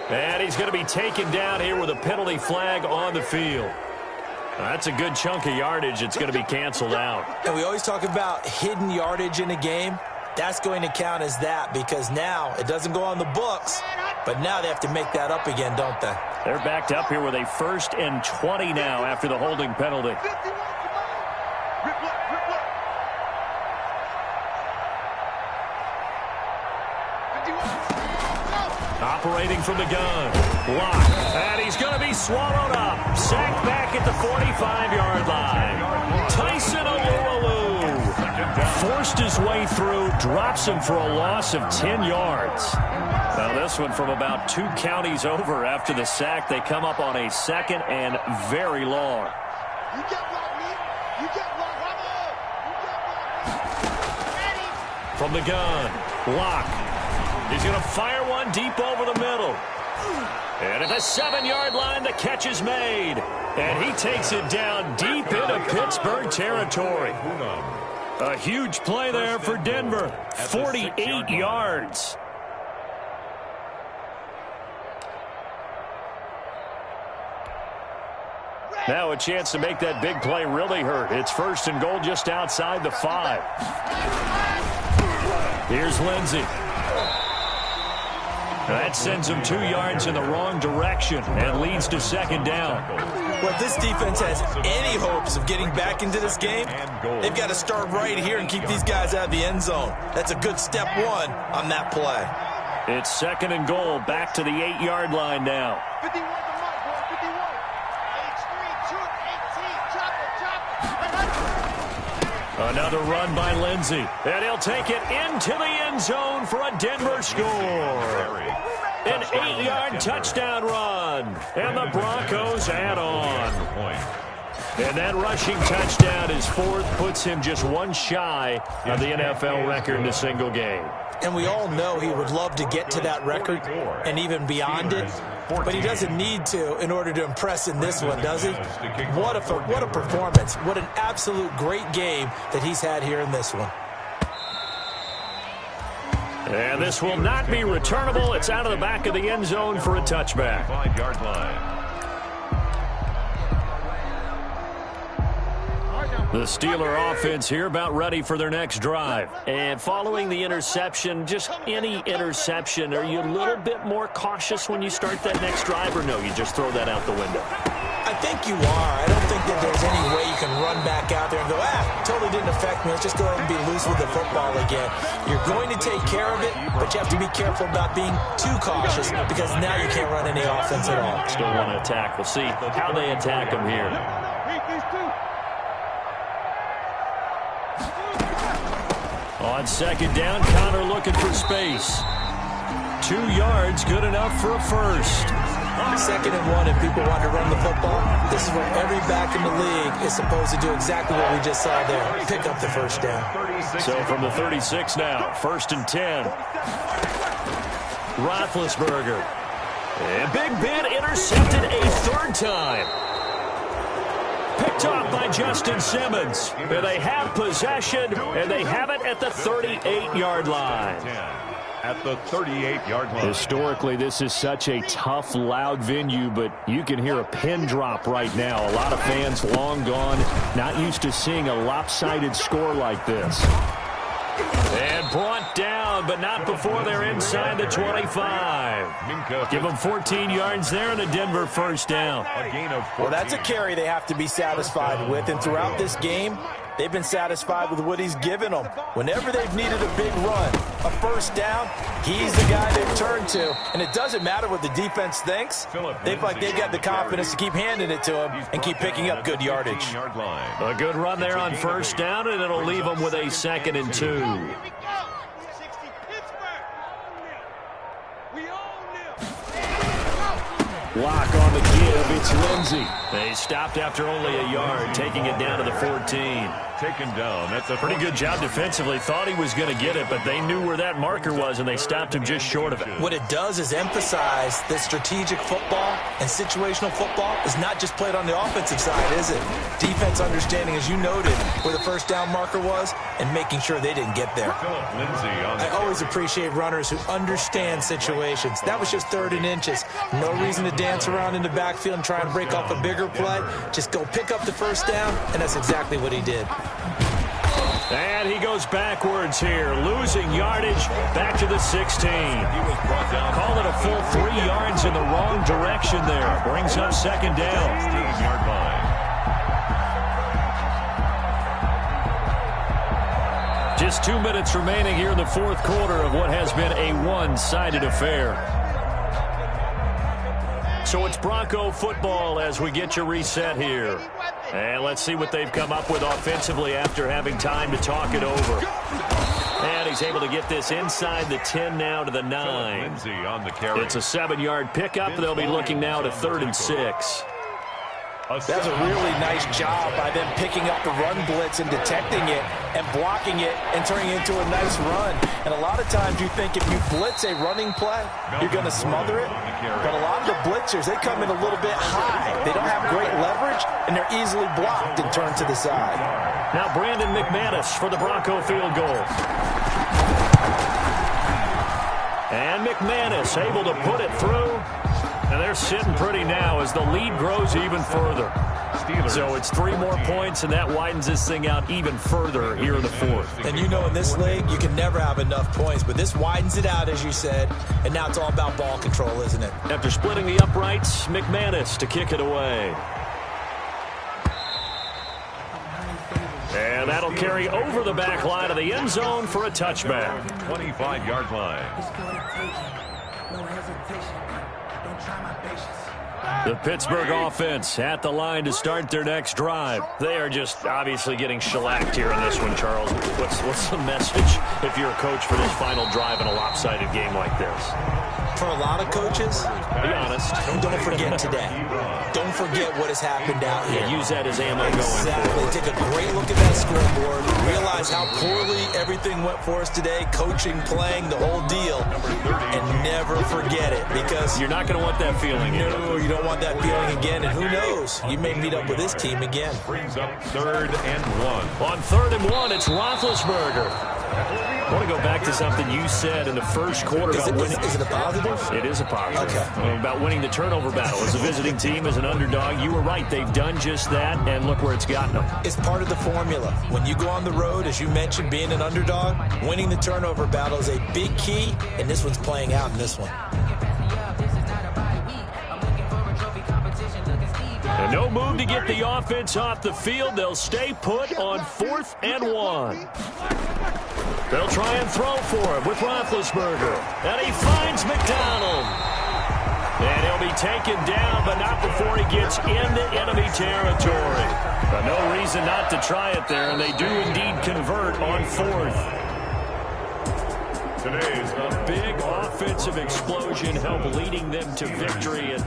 And he's going to be taken down here with a penalty flag on the field. That's a good chunk of yardage. It's going to be canceled out. And we always talk about hidden yardage in a game. That's going to count as that because now it doesn't go on the books, but now they have to make that up again, don't they? They're backed up here with a 1st and 20 now after the holding penalty. Operating from the gun. Block. And he's going to be swallowed up. Sacked back at the 45-yard line. Tyson Alualu forced his way through, drops him for a loss of 10 yards. Now this one from about 2 counties over after the sack. They come up on a 2nd and very long. You get right, man. You get right. From the gun, Locke. He's going to fire one deep over the middle. And at the 7-yard line, the catch is made. And he takes it down deep into Pittsburgh territory. A huge play there for Denver. 48 yards. Now a chance to make that big play really hurt. It's 1st and goal just outside the 5. Here's Lindsey. That sends him 2 yards in the wrong direction and leads to 2nd down. Well, if this defense has any hopes of getting back into this game, they've got to start right here and keep these guys out of the end zone. That's a good step 1 on that play. It's 2nd and goal, back to the 8-yard line now. 51 to Mike, boy, 51. H3, Another run by Lindsey. And he'll take it into the end zone for a Denver score. An 8-yard touchdown run. And the Broncos add on. And that rushing touchdown is 4th, puts him just 1 shy of the NFL record in a single game. And we all know he would love to get to that record and even beyond it, but he doesn't need to in order to impress in this one, does he? What a performance. What an absolute great game that he's had here in this one. And this will not be returnable. It's out of the back of the end zone for a touchback. 5-yard line. The Steeler offense here about ready for their next drive. And following the interception, just any interception, are you a little bit more cautious when you start that next drive, or no, you just throw that out the window? I think you are. I don't think that there's any way you can run back out there and go, totally didn't affect me. Let's just go ahead and be loose with the football again. You're going to take care of it, but you have to be careful about being too cautious because now you can't run any offense at all. Still want to attack. We'll see how they attack them here. On 2nd down, Connor looking for space. 2 yards, good enough for a first. 2nd and 1, if people want to run the football, this is where every back in the league is supposed to do exactly what we just saw there, pick up the first down. So from the 36 now, 1st and 10. Roethlisberger. And Big Ben intercepted a 3rd time. Picked off by Justin Simmons. And they have possession, and they have it at the 38-yard line. At the 38-yard line. Historically, this is such a tough, loud venue, but you can hear a pin drop right now. A lot of fans long gone, not used to seeing a lopsided score like this. And brought down, but not before they're inside the 25. Give them 14 yards there and a Denver first down. Well, that's a carry they have to be satisfied with. And throughout this game, they've been satisfied with what he's given them. Whenever they've needed a big run, a first down, he's the guy they've turned to. And it doesn't matter what the defense thinks. They've got the confidence to keep handing it to him and keep picking up good yardage. A good run there on first down, and it'll leave them with a 2nd and 2. Lock on the give. It's Lindsey. They stopped after only a yard, taking it down to the 14. Taken down. That's a pretty good job defensively. Thought he was going to get it, but they knew where that marker was, and they stopped him just short of it. What it does is emphasize that strategic football and situational football is not just played on the offensive side, is it? Defense understanding, as you noted, where the first down marker was and making sure they didn't get there. I always appreciate runners who understand situations. That was just 3rd and inches. No reason to dance around in the backfield and try and break off a bigger play. Just go pick up the first down, and that's exactly what he did. And he goes backwards here, losing yardage back to the 16. Call it a full 3 yards in the wrong direction there. Brings up 2nd down. 16-yard line. Just 2 minutes remaining here in the 4th quarter of what has been a one-sided affair. So it's Bronco football as we get you reset here. And let's see what they've come up with offensively after having time to talk it over. And he's able to get this inside the 10 now to the 9. It's a 7-yard pickup. They'll be looking now to 3rd and 6. That's a really nice job by them picking up the run blitz and detecting it and blocking it and turning it into a nice run. And a lot of times you think if you blitz a running play, you're going to smother it. But a lot of the blitzers, they come in a little bit high. They don't have great leverage, and they're easily blocked and turned to the side. Now Brandon McManus for the Bronco field goal. And McManus able to put it through. And they're sitting pretty now as the lead grows even further. So it's 3 more points, and that widens this thing out even further here in the 4th. And you know in this league, you can never have enough points, but this widens it out, as you said, and now it's all about ball control, isn't it? After splitting the uprights, McManus to kick it away. And that'll carry over the back line of the end zone for a touchback. 25-yard line. The Pittsburgh offense at the line to start their next drive. They are just obviously getting shellacked here in this one, Charles. What's the message if you're a coach for this final drive in a lopsided game like this? For a lot of coaches, be honest, don't forget today. Don't forget what has happened out here. Yeah, use that as ammo going forward. Take a great look at that scoreboard. Realize how poorly everything went for us today. Coaching, playing, the whole deal. And never forget it, because you're not going to want that feeling. No, you don't want that feeling again. And who knows? You may meet up with this team again. Brings up 3rd and 1. On 3rd and 1, it's Roethlisberger. I want to go back to something you said in the first quarter about winning. Is it a positive? It is a positive. Okay. About winning the turnover battle. As a visiting team, as an underdog, you were right. They've done just that, and look where it's gotten them. It's part of the formula. When you go on the road, as you mentioned, being an underdog, winning the turnover battle is a big key, and this one's playing out in this one. And no move to get the offense off the field. They'll stay put on 4th and 1. They'll try and throw for him with Roethlisberger. And he finds McDonald. And he'll be taken down, but not before he gets into enemy territory. But no reason not to try it there, and they do indeed convert on 4th. Today's a big offensive explosion help leading them to victory. And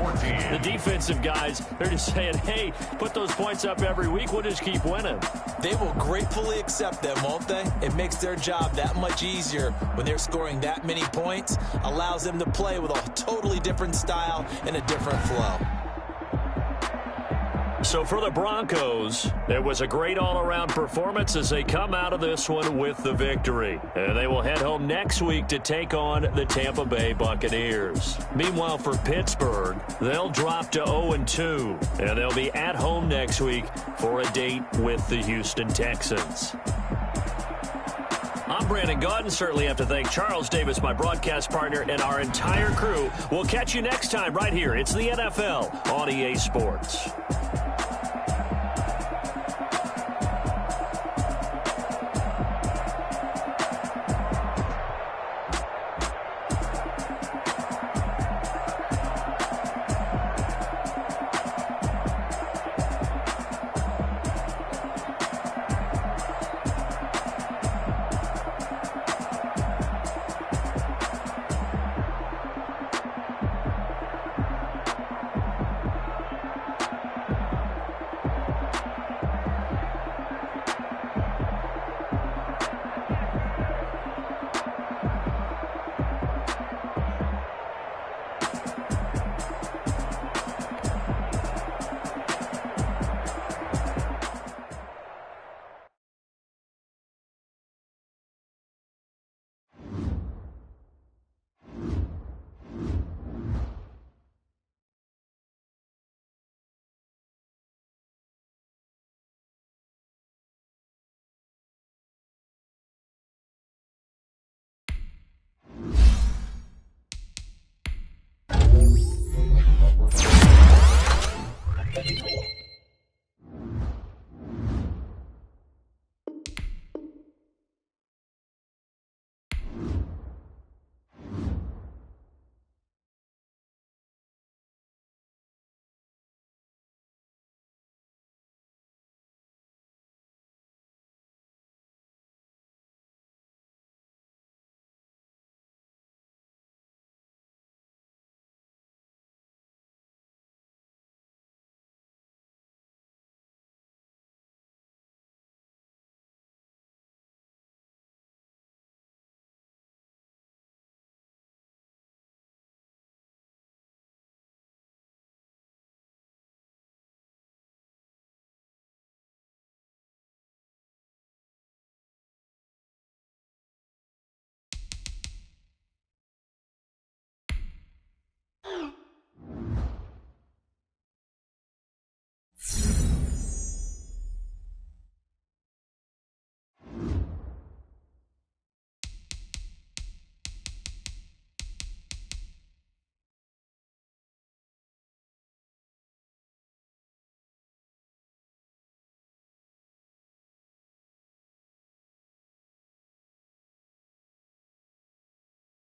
the defensive guys, they're just saying, hey, put those points up every week. We'll just keep winning. They will gratefully accept them, won't they? It makes their job that much easier when they're scoring that many points. Allows them to play with a totally different style and a different flow. So for the Broncos, it was a great all-around performance as they come out of this one with the victory. And they will head home next week to take on the Tampa Bay Buccaneers. Meanwhile, for Pittsburgh, they'll drop to 0-2, and they'll be at home next week for a date with the Houston Texans. I'm Brandon Gaudin. Certainly have to thank Charles Davis, my broadcast partner, and our entire crew. We'll catch you next time right here. It's the NFL on EA Sports.